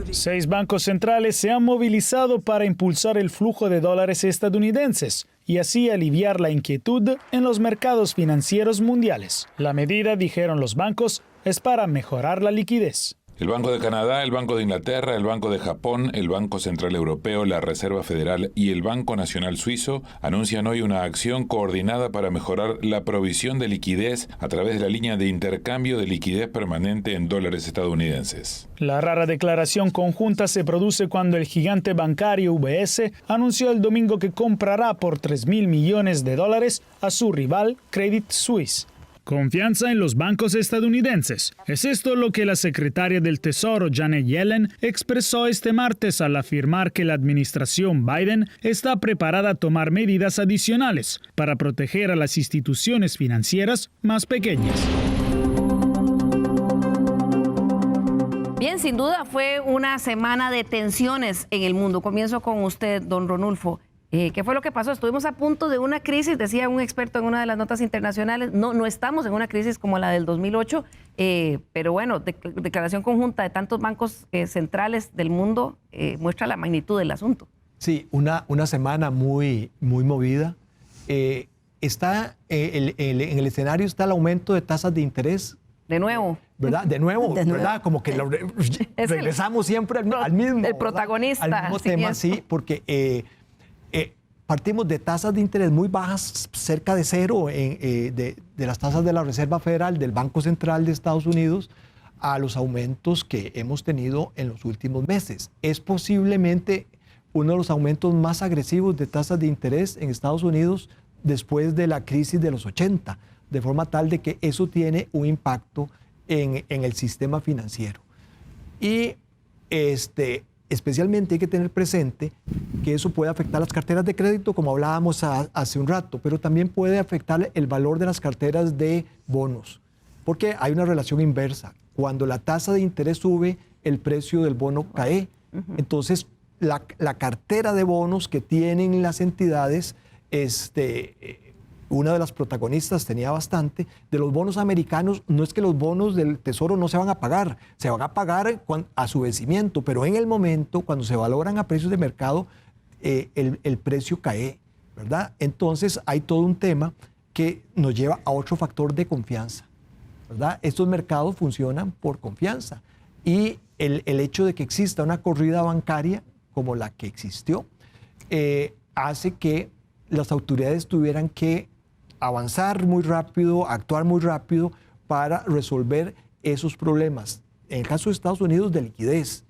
6 bancos centrales se han movilizado para impulsar el flujo de dólares estadounidenses y así aliviar la inquietud en los mercados financieros mundiales. La medida, dijeron los bancos, es para mejorar la liquidez. El Banco de Canadá, el Banco de Inglaterra, el Banco de Japón, el Banco Central Europeo, la Reserva Federal y el Banco Nacional Suizo anuncian hoy una acción coordinada para mejorar la provisión de liquidez a través de la línea de intercambio de liquidez permanente en dólares estadounidenses. La rara declaración conjunta se produce cuando el gigante bancario UBS anunció el domingo que comprará por 3.000 millones de dólares a su rival Credit Suisse. Confianza en los bancos estadounidenses. Es esto lo que la secretaria del Tesoro, Janet Yellen, expresó este martes al afirmar que la administración Biden está preparada a tomar medidas adicionales para proteger a las instituciones financieras más pequeñas. Bien, sin duda fue una semana de tensiones en el mundo. Comienzo con usted, don Ronulfo. ¿Qué fue lo que pasó? Estuvimos a punto de una crisis, decía un experto en una de las notas internacionales. No estamos en una crisis como la del 2008, pero bueno, declaración conjunta de tantos bancos centrales del mundo muestra la magnitud del asunto. Sí, una semana muy movida. En el escenario está el aumento de tasas de interés. De nuevo. ¿Verdad? De nuevo, ¿verdad? Como que regresamos siempre al mismo. El protagonista. Al mismo tema, sí, porque partimos de tasas de interés muy bajas, cerca de cero, de las tasas de la Reserva Federal, del Banco Central de Estados Unidos, a los aumentos que hemos tenido en los últimos meses. Es posiblemente uno de los aumentos más agresivos de tasas de interés en Estados Unidos después de la crisis de los 80, de forma tal de que eso tiene un impacto en el sistema financiero. Y especialmente hay que tener presente que eso puede afectar las carteras de crédito, como hablábamos hace un rato, pero también puede afectar el valor de las carteras de bonos, porque hay una relación inversa. Cuando la tasa de interés sube, el precio del bono cae. Entonces, la cartera de bonos que tienen las entidades, una de las protagonistas tenía bastante, de los bonos americanos. No es que los bonos del Tesoro no se van a pagar, se van a pagar a su vencimiento, pero en el momento, cuando se valoran a precios de mercado, el precio cae, ¿verdad? Entonces hay todo un tema que nos lleva a otro factor de confianza, ¿verdad? Estos mercados funcionan por confianza y el hecho de que exista una corrida bancaria como la que existió hace que las autoridades tuvieran que avanzar muy rápido, actuar muy rápido para resolver esos problemas. En el caso de Estados Unidos, de liquidez.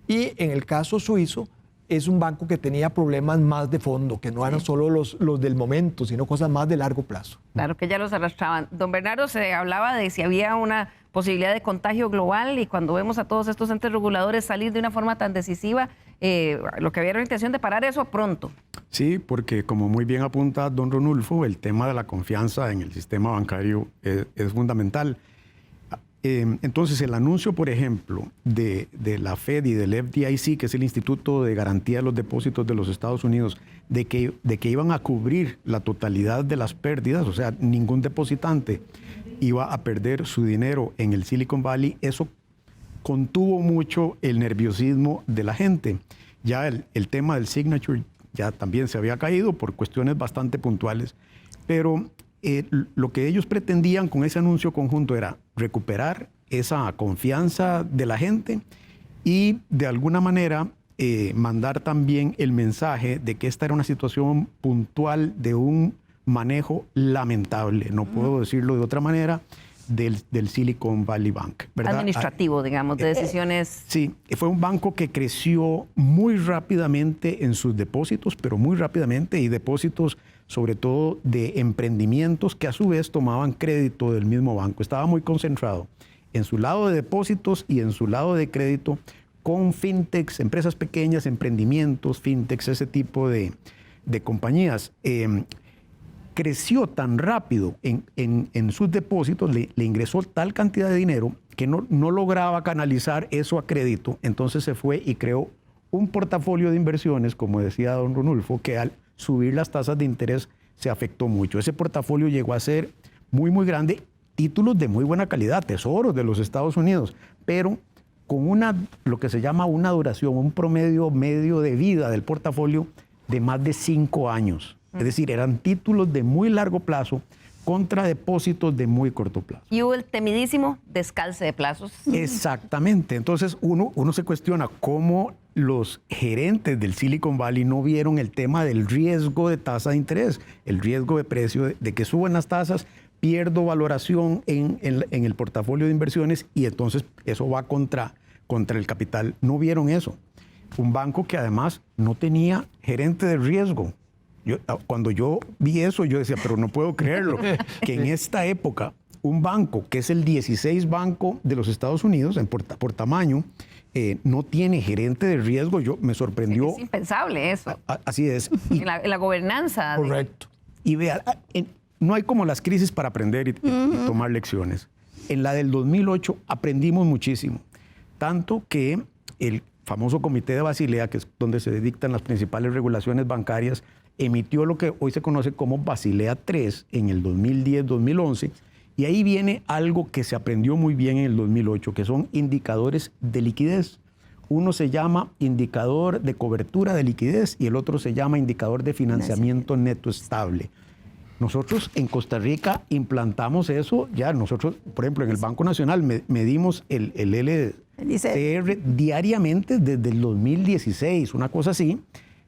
Y en el caso suizo, es un banco que tenía problemas más de fondo, que no eran solo los del momento, sino cosas más de largo plazo. Claro, que ya los arrastraban. Don Bernardo, se hablaba de si había una posibilidad de contagio global, y cuando vemos a todos estos entes reguladores salir de una forma tan decisiva, lo que había era la intención de parar eso pronto. Sí, porque como muy bien apunta don Ronulfo, el tema de la confianza en el sistema bancario es fundamental. Entonces, el anuncio, por ejemplo, de la Fed y del FDIC, que es el Instituto de Garantía de los Depósitos de los Estados Unidos, de que iban a cubrir la totalidad de las pérdidas, o sea, ningún depositante iba a perder su dinero en el Silicon Valley, eso contuvo mucho el nerviosismo de la gente. Ya el tema del Signature ya también se había caído por cuestiones bastante puntuales, pero lo que ellos pretendían con ese anuncio conjunto era recuperar esa confianza de la gente y de alguna manera mandar también el mensaje de que esta era una situación puntual de un manejo lamentable, no puedo decirlo de otra manera, del Silicon Valley Bank, ¿verdad? Administrativo, digamos, de decisiones. Sí, fue un banco que creció muy rápidamente en sus depósitos, pero muy rápidamente, y depósitos sobre todo de emprendimientos que a su vez tomaban crédito del mismo banco. Estaba muy concentrado en su lado de depósitos y en su lado de crédito con fintechs, empresas pequeñas, emprendimientos, fintechs, ese tipo de compañías. Creció tan rápido en sus depósitos, le ingresó tal cantidad de dinero que no lograba canalizar eso a crédito. Entonces se fue y creó un portafolio de inversiones, como decía don Ronulfo, que al subir las tasas de interés se afectó mucho. Ese portafolio llegó a ser muy, muy grande, títulos de muy buena calidad, tesoros de los Estados Unidos, pero con lo que se llama una duración, un promedio medio de vida del portafolio de más de 5 años. Es decir, eran títulos de muy largo plazo contra depósitos de muy corto plazo. Y hubo el temidísimo descalce de plazos. Exactamente. Entonces uno se cuestiona cómo los gerentes del Silicon Valley no vieron el tema del riesgo de tasa de interés, el riesgo de precio, de que suben las tasas, pierdo valoración en el portafolio de inversiones y entonces eso va contra el capital. No vieron eso. Un banco que además no tenía gerente de riesgo. Cuando yo vi eso, yo decía, pero no puedo creerlo, que en esta época un banco que es el 16 banco de los Estados Unidos por tamaño, no tiene gerente de riesgo. Me sorprendió. Es impensable eso. Así es. En la gobernanza. Correcto. Y vea, no hay como las crisis para aprender y tomar lecciones. En la del 2008 aprendimos muchísimo, tanto que el famoso Comité de Basilea, que es donde se dictan las principales regulaciones bancarias, emitió lo que hoy se conoce como Basilea III en el 2010-2011, y ahí viene algo que se aprendió muy bien en el 2008, que son indicadores de liquidez. Uno se llama indicador de cobertura de liquidez y el otro se llama indicador de financiamiento neto estable. Nosotros en Costa Rica implantamos eso, ya nosotros, por ejemplo, en el Banco Nacional medimos el LCR diariamente desde el 2016, una cosa así.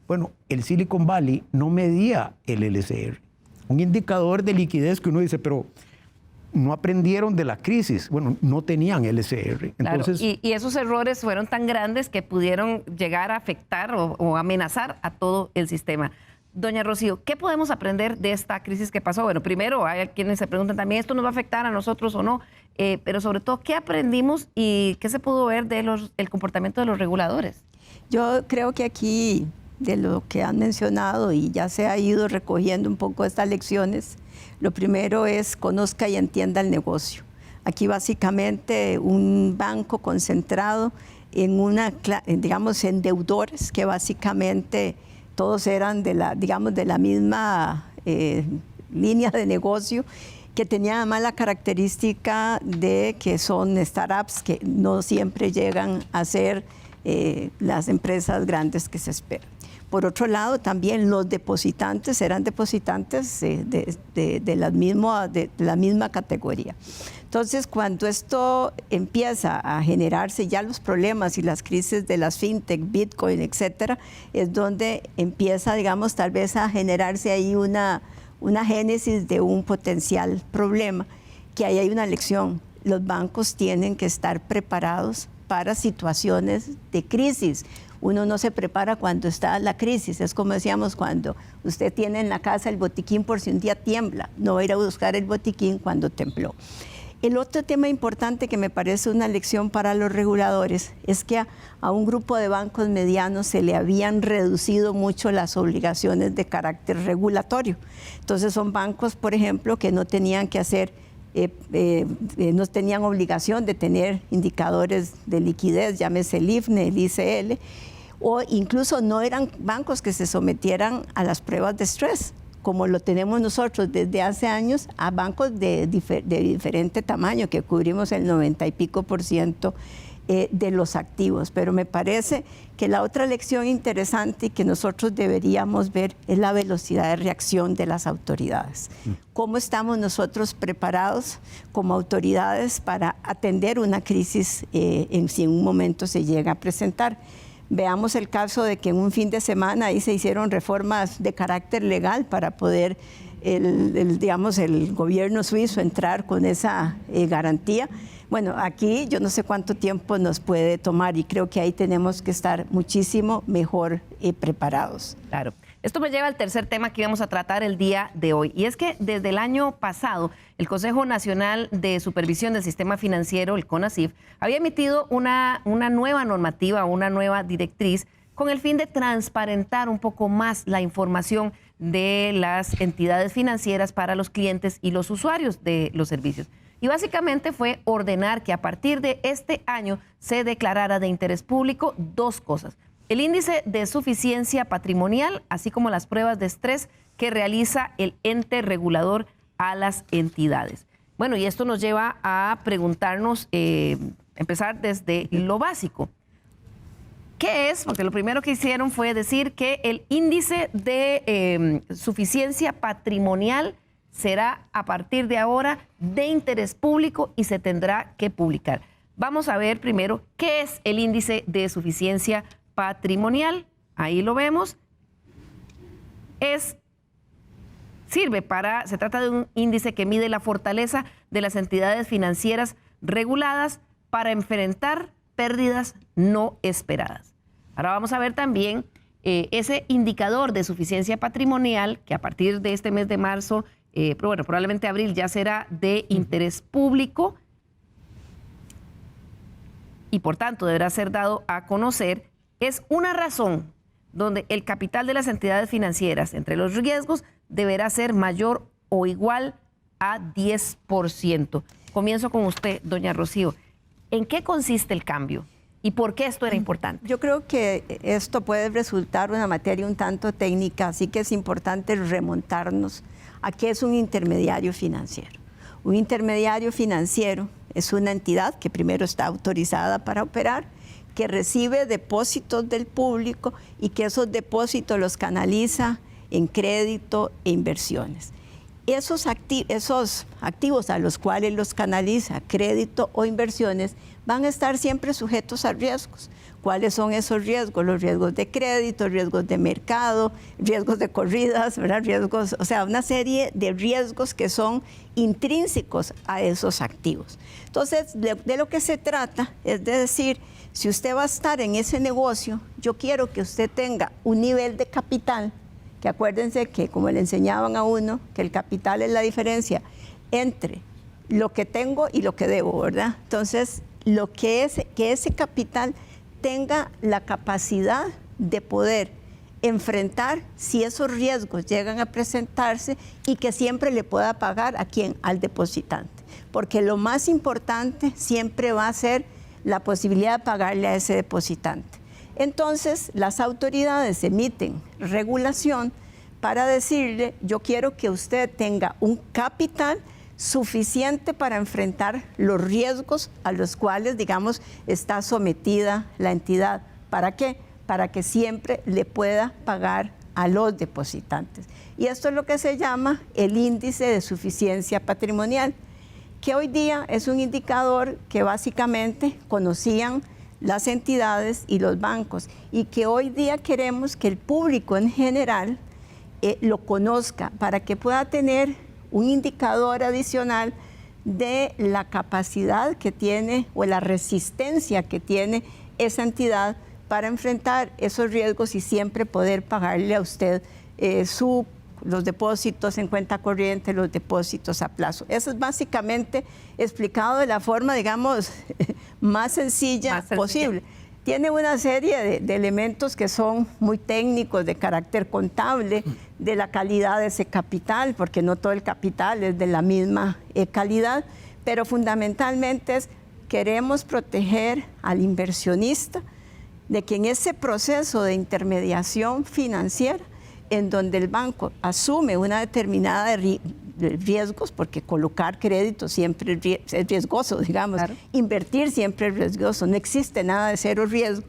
Bueno, el Silicon Valley no medía el LCR, un indicador de liquidez que uno dice, pero no aprendieron de la crisis. Bueno, no tenían LCR. Entonces, claro, y esos errores fueron tan grandes que pudieron llegar a afectar o amenazar a todo el sistema. Doña Rocío, ¿qué podemos aprender de esta crisis que pasó? Bueno, primero, hay quienes se preguntan también, ¿esto nos va a afectar a nosotros o no? Pero sobre todo, ¿qué aprendimos y qué se pudo ver del comportamiento de los reguladores? Yo creo que aquí, de lo que han mencionado y ya se ha ido recogiendo un poco estas lecciones, lo primero es conozca y entienda el negocio. Aquí básicamente un banco concentrado en en deudores que básicamente todos eran de la misma línea de negocio, que tenía además la característica de que son startups que no siempre llegan a ser las empresas grandes que se esperan. Por otro lado, también los depositantes serán depositantes de la misma categoría. Entonces, cuando esto empieza a generarse ya los problemas y las crisis de las fintech, Bitcoin, etcétera, es donde empieza, digamos, tal vez a generarse ahí una génesis de un potencial problema, que ahí hay una lección. Los bancos tienen que estar preparados para situaciones de crisis. Uno no se prepara cuando está la crisis. Es como decíamos, cuando usted tiene en la casa el botiquín por si un día tiembla, no va a ir a buscar el botiquín cuando tembló. El otro tema importante que me parece una lección para los reguladores es que a un grupo de bancos medianos se le habían reducido mucho las obligaciones de carácter regulatorio. Entonces son bancos, por ejemplo, que no tenían que hacer, no tenían obligación de tener indicadores de liquidez, llámese el IFNE, el ICL, o incluso no eran bancos que se sometieran a las pruebas de estrés, como lo tenemos nosotros desde hace años, a bancos de diferente tamaño, que cubrimos el 90 y pico % de los activos. Pero me parece que la otra lección interesante y que nosotros deberíamos ver es la velocidad de reacción de las autoridades. ¿Cómo estamos nosotros preparados como autoridades para atender una crisis si en un momento se llega a presentar? Veamos el caso de que en un fin de semana ahí se hicieron reformas de carácter legal para poder el gobierno suizo entrar con esa garantía. Bueno, aquí yo no sé cuánto tiempo nos puede tomar y creo que ahí tenemos que estar muchísimo mejor preparados. Claro. Esto me lleva al tercer tema que íbamos a tratar el día de hoy. Y es que desde el año pasado, el Consejo Nacional de Supervisión del Sistema Financiero, el CONACYF, había emitido una nueva normativa, una nueva directriz, con el fin de transparentar un poco más la información de las entidades financieras para los clientes y los usuarios de los servicios. Y básicamente fue ordenar que a partir de este año se declarara de interés público dos cosas: el índice de suficiencia patrimonial, así como las pruebas de estrés que realiza el ente regulador a las entidades. Bueno, y esto nos lleva a preguntarnos, empezar desde lo básico. ¿Qué es? Porque lo primero que hicieron fue decir que el índice de suficiencia patrimonial será a partir de ahora de interés público y se tendrá que publicar. Vamos a ver primero qué es el índice de suficiencia patrimonial. Ahí lo vemos. Se trata de un índice que mide la fortaleza de las entidades financieras reguladas para enfrentar pérdidas no esperadas. Ahora vamos a ver también ese indicador de suficiencia patrimonial que a partir de este mes de marzo, probablemente abril, ya será de interés público y por tanto deberá ser dado a conocer. Es una razón donde el capital de las entidades financieras entre los riesgos deberá ser mayor o igual a 10%. Comienzo con usted, doña Rocío. ¿En qué consiste el cambio y por qué esto era importante? Yo creo que esto puede resultar una materia un tanto técnica, así que es importante remontarnos a qué es un intermediario financiero. Un intermediario financiero es una entidad que primero está autorizada para operar, que recibe depósitos del público y que esos depósitos los canaliza en crédito e inversiones. Esos activos a los cuales los canaliza, crédito o inversiones, van a estar siempre sujetos a riesgos. ¿Cuáles son esos riesgos? Los riesgos de crédito, riesgos de mercado, riesgos de corridas, ¿verdad? Riesgos, o sea, una serie de riesgos que son intrínsecos a esos activos. Entonces, de lo que se trata es de decir, si usted va a estar en ese negocio, yo quiero que usted tenga un nivel de capital, que acuérdense que como le enseñaban a uno, que el capital es la diferencia entre lo que tengo y lo que debo, ¿verdad? Entonces, que ese capital tenga la capacidad de poder enfrentar si esos riesgos llegan a presentarse y que siempre le pueda pagar ¿a quién? Al depositante. Porque lo más importante siempre va a ser la posibilidad de pagarle a ese depositante. Entonces, las autoridades emiten regulación para decirle, yo quiero que usted tenga un capital suficiente para enfrentar los riesgos a los cuales, digamos, está sometida la entidad. ¿Para qué? Para que siempre le pueda pagar a los depositantes. Y esto es lo que se llama el índice de suficiencia patrimonial, que hoy día es un indicador que básicamente conocían las entidades y los bancos, y que hoy día queremos que el público en general lo conozca para que pueda tener un indicador adicional de la capacidad que tiene o la resistencia que tiene esa entidad para enfrentar esos riesgos y siempre poder pagarle a usted los depósitos en cuenta corriente, los depósitos a plazo. Eso es básicamente explicado de la forma, digamos, más sencilla posible. Tiene una serie de elementos que son muy técnicos, de carácter contable, de la calidad de ese capital, porque no todo el capital es de la misma calidad, pero fundamentalmente queremos proteger al inversionista de que en ese proceso de intermediación financiera, en donde el banco asume una determinada de riesgos, porque colocar crédito siempre es riesgoso, digamos, claro. Invertir siempre es riesgoso, no existe nada de cero riesgo.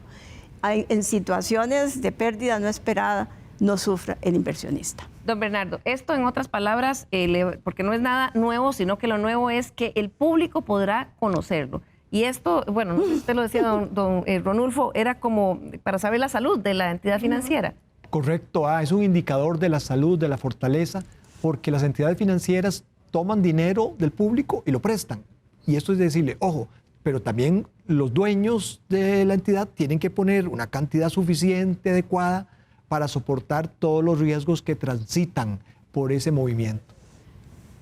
En situaciones de pérdida no esperada, no sufra el inversionista. Don Bernardo, esto en otras palabras, porque no es nada nuevo, sino que lo nuevo es que el público podrá conocerlo. Y esto, bueno, no sé si usted lo decía, don Ronulfo, era como para saber la salud de la entidad financiera. Correcto, es un indicador de la salud, de la fortaleza, porque las entidades financieras toman dinero del público y lo prestan. Y esto es decirle, ojo, pero también los dueños de la entidad tienen que poner una cantidad suficiente, adecuada, para soportar todos los riesgos que transitan por ese movimiento.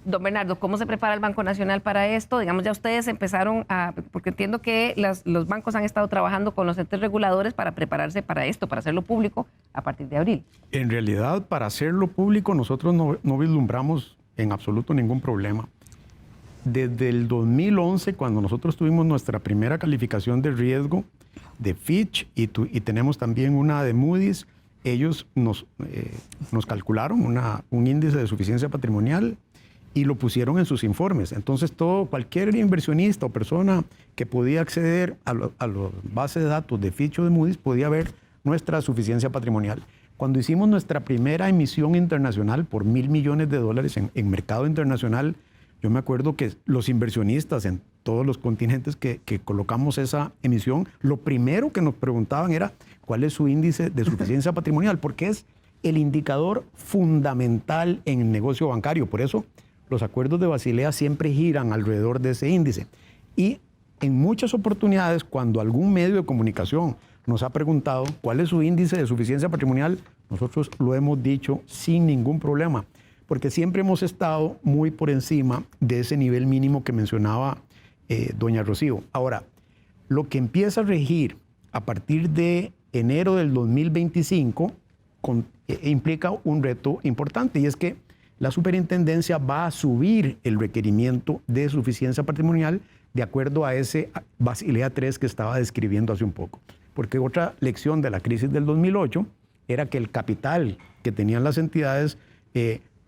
Don Bernardo, ¿cómo se prepara el Banco Nacional para esto? Digamos, ya ustedes empezaron porque entiendo que los bancos han estado trabajando con los entes reguladores para prepararse para esto, para hacerlo público a partir de abril. En realidad, para hacerlo público, nosotros no vislumbramos en absoluto ningún problema. Desde el 2011, cuando nosotros tuvimos nuestra primera calificación de riesgo de Fitch y tenemos también una de Moody's, ellos nos calcularon un índice de suficiencia patrimonial y lo pusieron en sus informes. Entonces, cualquier inversionista o persona que podía acceder a las bases de datos de Fitch o de Moody's podía ver nuestra suficiencia patrimonial. Cuando hicimos nuestra primera emisión internacional por $1.000 millones en mercado internacional, yo me acuerdo que los inversionistas en todos los continentes que colocamos esa emisión, lo primero que nos preguntaban era cuál es su índice de suficiencia patrimonial, porque es el indicador fundamental en el negocio bancario. Por eso los acuerdos de Basilea siempre giran alrededor de ese índice. Y en muchas oportunidades, cuando algún medio de comunicación nos ha preguntado cuál es su índice de suficiencia patrimonial, nosotros lo hemos dicho sin ningún problema, porque siempre hemos estado muy por encima de ese nivel mínimo que mencionaba doña Rocío. Ahora, lo que empieza a regir a partir de enero del 2025 implica un reto importante, y es que la superintendencia va a subir el requerimiento de suficiencia patrimonial de acuerdo a ese Basilea III que estaba describiendo hace un poco. Porque otra lección de la crisis del 2008 era que el capital que tenían las entidades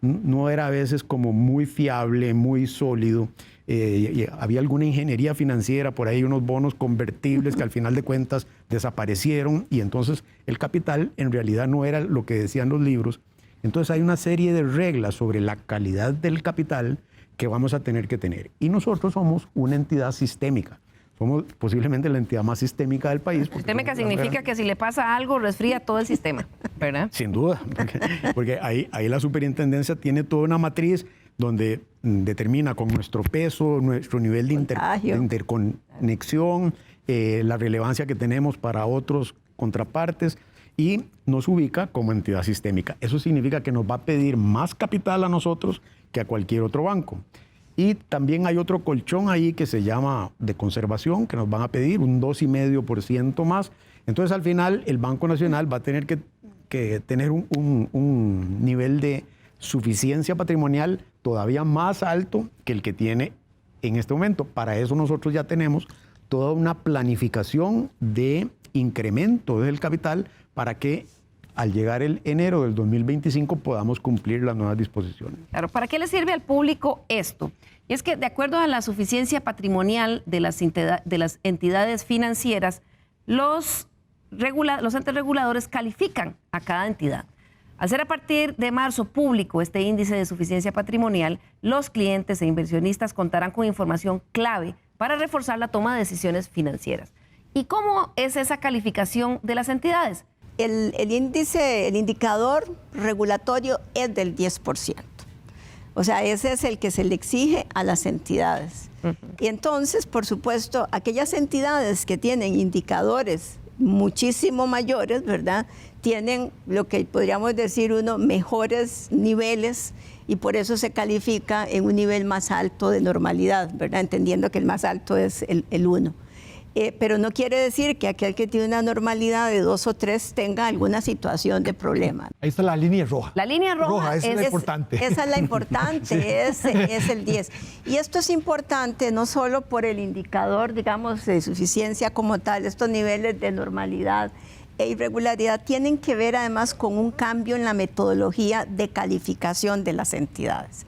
no era a veces como muy fiable, muy sólido. Y había alguna ingeniería financiera, por ahí unos bonos convertibles que al final de cuentas desaparecieron, y entonces el capital en realidad no era lo que decían los libros. Entonces hay una serie de reglas sobre la calidad del capital que vamos a tener que tener. Y nosotros somos una entidad sistémica. Somos posiblemente la entidad más sistémica del país. Sistémica significa que si le pasa algo, resfría todo el sistema, ¿verdad? Sin duda, porque ahí la superintendencia tiene toda una matriz donde determina con nuestro peso, nuestro nivel de interconexión, la relevancia que tenemos para otros contrapartes, y nos ubica como entidad sistémica. Eso significa que nos va a pedir más capital a nosotros que a cualquier otro banco. Y también hay otro colchón ahí que se llama de conservación, que nos van a pedir un 2,5% más. Entonces, al final, el Banco Nacional va a tener que tener un nivel de suficiencia patrimonial todavía más alto que el que tiene en este momento. Para eso nosotros ya tenemos toda una planificación de incremento del capital para que al llegar el enero del 2025 podamos cumplir las nuevas disposiciones. Claro, ¿para qué le sirve al público esto? Y es que de acuerdo a la suficiencia patrimonial de las entidades financieras, los los entes reguladores califican a cada entidad. Al ser a partir de marzo público este índice de suficiencia patrimonial, los clientes e inversionistas contarán con información clave para reforzar la toma de decisiones financieras. ¿Y cómo es esa calificación de las entidades? El indicador regulatorio es del 10%. O sea, ese es el que se le exige a las entidades. Y entonces, por supuesto, aquellas entidades que tienen indicadores muchísimo mayores, ¿verdad?, tienen lo que podríamos decir mejores niveles, y por eso se califica en un nivel más alto de normalidad, ¿verdad?, entendiendo que el más alto es el 1. Pero no quiere decir que aquel que tiene una normalidad de 2 o 3 tenga alguna situación de problema. Ahí está la línea roja. La línea roja esa es la importante. Esa es la importante, sí. es el 10. Y esto es importante no solo por el indicador, digamos, de suficiencia como tal, estos niveles de normalidad e irregularidad tienen que ver además con un cambio en la metodología de calificación de las entidades.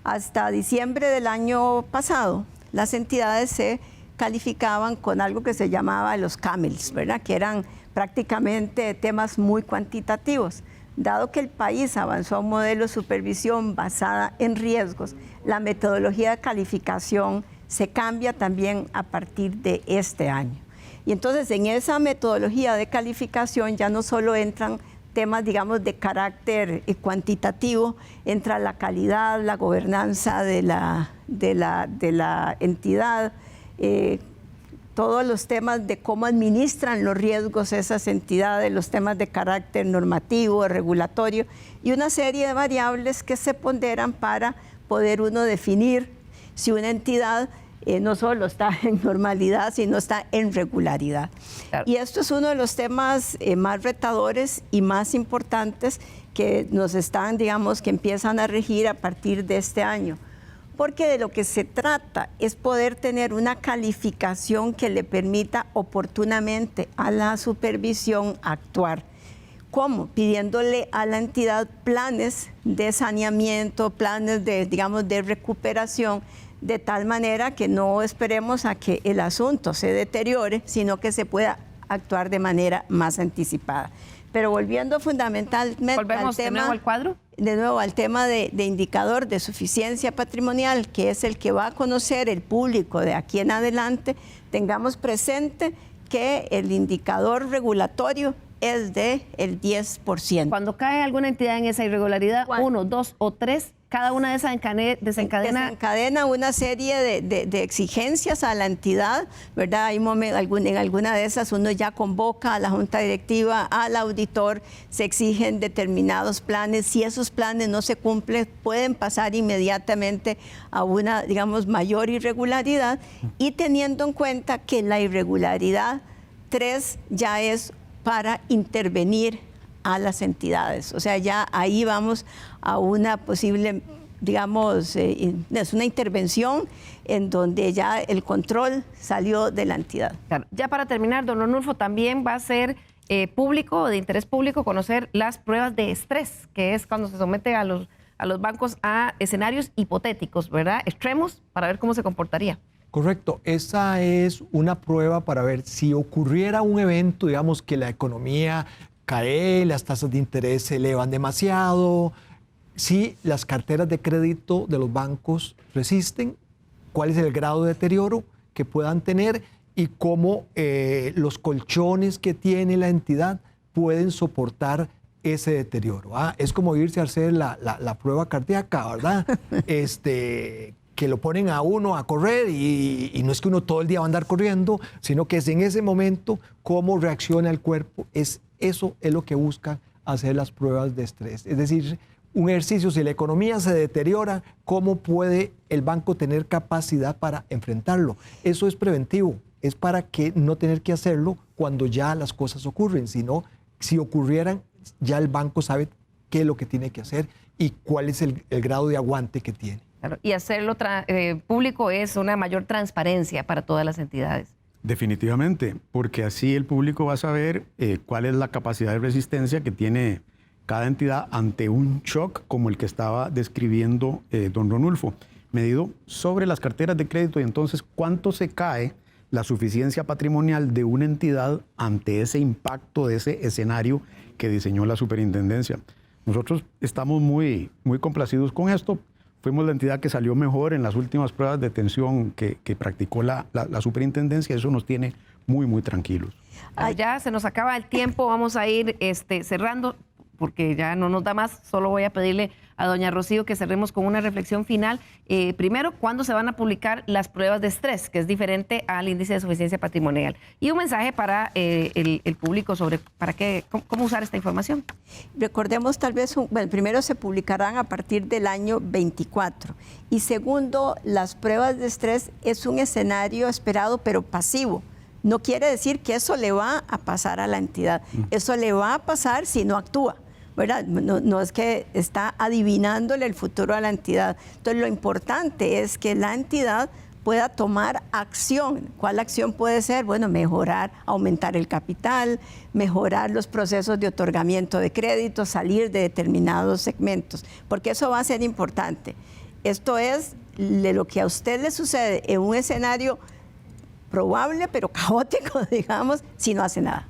Hasta diciembre del año pasado, las entidades se calificaban con algo que se llamaba los CAMELs, ¿verdad?, que eran prácticamente temas muy cuantitativos. Dado que el país avanzó a un modelo de supervisión basada en riesgos, la metodología de calificación se cambia también a partir de este año. Y entonces en esa metodología de calificación ya no solo entran temas, digamos, de carácter cuantitativo, entra la calidad, la gobernanza de la entidad, todos los temas de cómo administran los riesgos esas entidades, los temas de carácter normativo, regulatorio, y una serie de variables que se ponderan para poder uno definir si una entidad no solo está en normalidad, sino está en regularidad. Claro. Y esto es uno de los temas más retadores y más importantes que nos están, digamos, que empiezan a regir a partir de este año. Porque de lo que se trata es poder tener una calificación que le permita oportunamente a la supervisión actuar. ¿Cómo? Pidiéndole a la entidad planes de saneamiento, planes de, digamos, de recuperación, de tal manera que no esperemos a que el asunto se deteriore, sino que se pueda actuar de manera más anticipada. Pero volviendo fundamentalmente al tema, de nuevo al cuadro. De nuevo al tema de indicador de suficiencia patrimonial, que es el que va a conocer el público de aquí en adelante, tengamos presente que el indicador regulatorio es del 10%. Cuando cae alguna entidad en esa irregularidad, 1, 2 o 3, cada una de esas desencadena una serie de exigencias a la entidad, ¿verdad? Hay en alguna de esas uno ya convoca a la junta directiva, al auditor, se exigen determinados planes. Si esos planes no se cumplen, pueden pasar inmediatamente a una, digamos, mayor irregularidad, y teniendo en cuenta que la irregularidad 3 ya es para intervenir a las entidades. O sea, ya ahí vamos a una posible, digamos, es una intervención en donde ya el control salió de la entidad. Claro. Ya para terminar, don Ronulfo, también va a ser público, de interés público, conocer las pruebas de estrés, que es cuando se somete a los bancos a escenarios hipotéticos, ¿verdad? Extremos, para ver cómo se comportaría. Correcto, esa es una prueba para ver si ocurriera un evento, digamos, que la economía cae, las tasas de interés se elevan demasiado, si las carteras de crédito de los bancos resisten, cuál es el grado de deterioro que puedan tener y cómo los colchones que tiene la entidad pueden soportar ese deterioro. Es como irse a hacer la prueba cardíaca, ¿verdad? Que lo ponen a uno a correr y no es que uno todo el día va a andar corriendo, sino que es en ese momento cómo reacciona el cuerpo. Eso es lo que buscan hacer las pruebas de estrés. Es decir, un ejercicio, si la economía se deteriora, ¿cómo puede el banco tener capacidad para enfrentarlo? Eso es preventivo, es para que no tener que hacerlo cuando ya las cosas ocurren, sino si ocurrieran, ya el banco sabe qué es lo que tiene que hacer y cuál es el grado de aguante que tiene. Claro, y hacerlo público es una mayor transparencia para todas las entidades. Definitivamente, porque así el público va a saber cuál es la capacidad de resistencia que tiene cada entidad ante un shock como el que estaba describiendo don Ronulfo, medido sobre las carteras de crédito, y entonces cuánto se cae la suficiencia patrimonial de una entidad ante ese impacto de ese escenario que diseñó la superintendencia. Nosotros estamos muy complacidos con esto. Fuimos la entidad que salió mejor en las últimas pruebas de tensión que practicó la superintendencia. Eso nos tiene muy tranquilos. Ya se nos acaba el tiempo, vamos a ir cerrando porque ya no nos da más. Solo voy a pedirle a doña Rocío que cerremos con una reflexión final. Primero, ¿cuándo se van a publicar las pruebas de estrés, que es diferente al índice de suficiencia patrimonial? Y un mensaje para el público sobre cómo usar esta información. Recordemos tal vez, primero se publicarán a partir del año 24. Y segundo, las pruebas de estrés es un escenario esperado pero pasivo. No quiere decir que eso le va a pasar a la entidad. Eso le va a pasar si no actúa, ¿verdad? No es que está adivinándole el futuro a la entidad. Entonces, lo importante es que la entidad pueda tomar acción. ¿Cuál acción puede ser? Bueno, mejorar, aumentar el capital, mejorar los procesos de otorgamiento de crédito, salir de determinados segmentos, porque eso va a ser importante. Esto es de lo que a usted le sucede en un escenario probable, pero caótico, digamos, si no hace nada.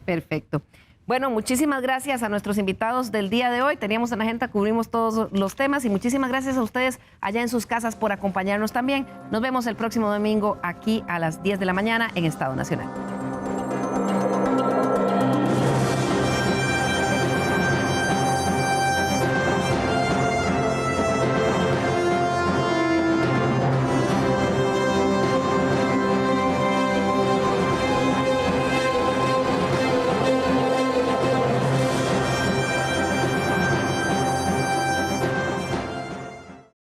Perfecto. Bueno, muchísimas gracias a nuestros invitados del día de hoy. Teníamos en la agenda, cubrimos todos los temas y muchísimas gracias a ustedes allá en sus casas por acompañarnos también. Nos vemos el próximo domingo aquí a las 10 de la mañana en Estado Nacional.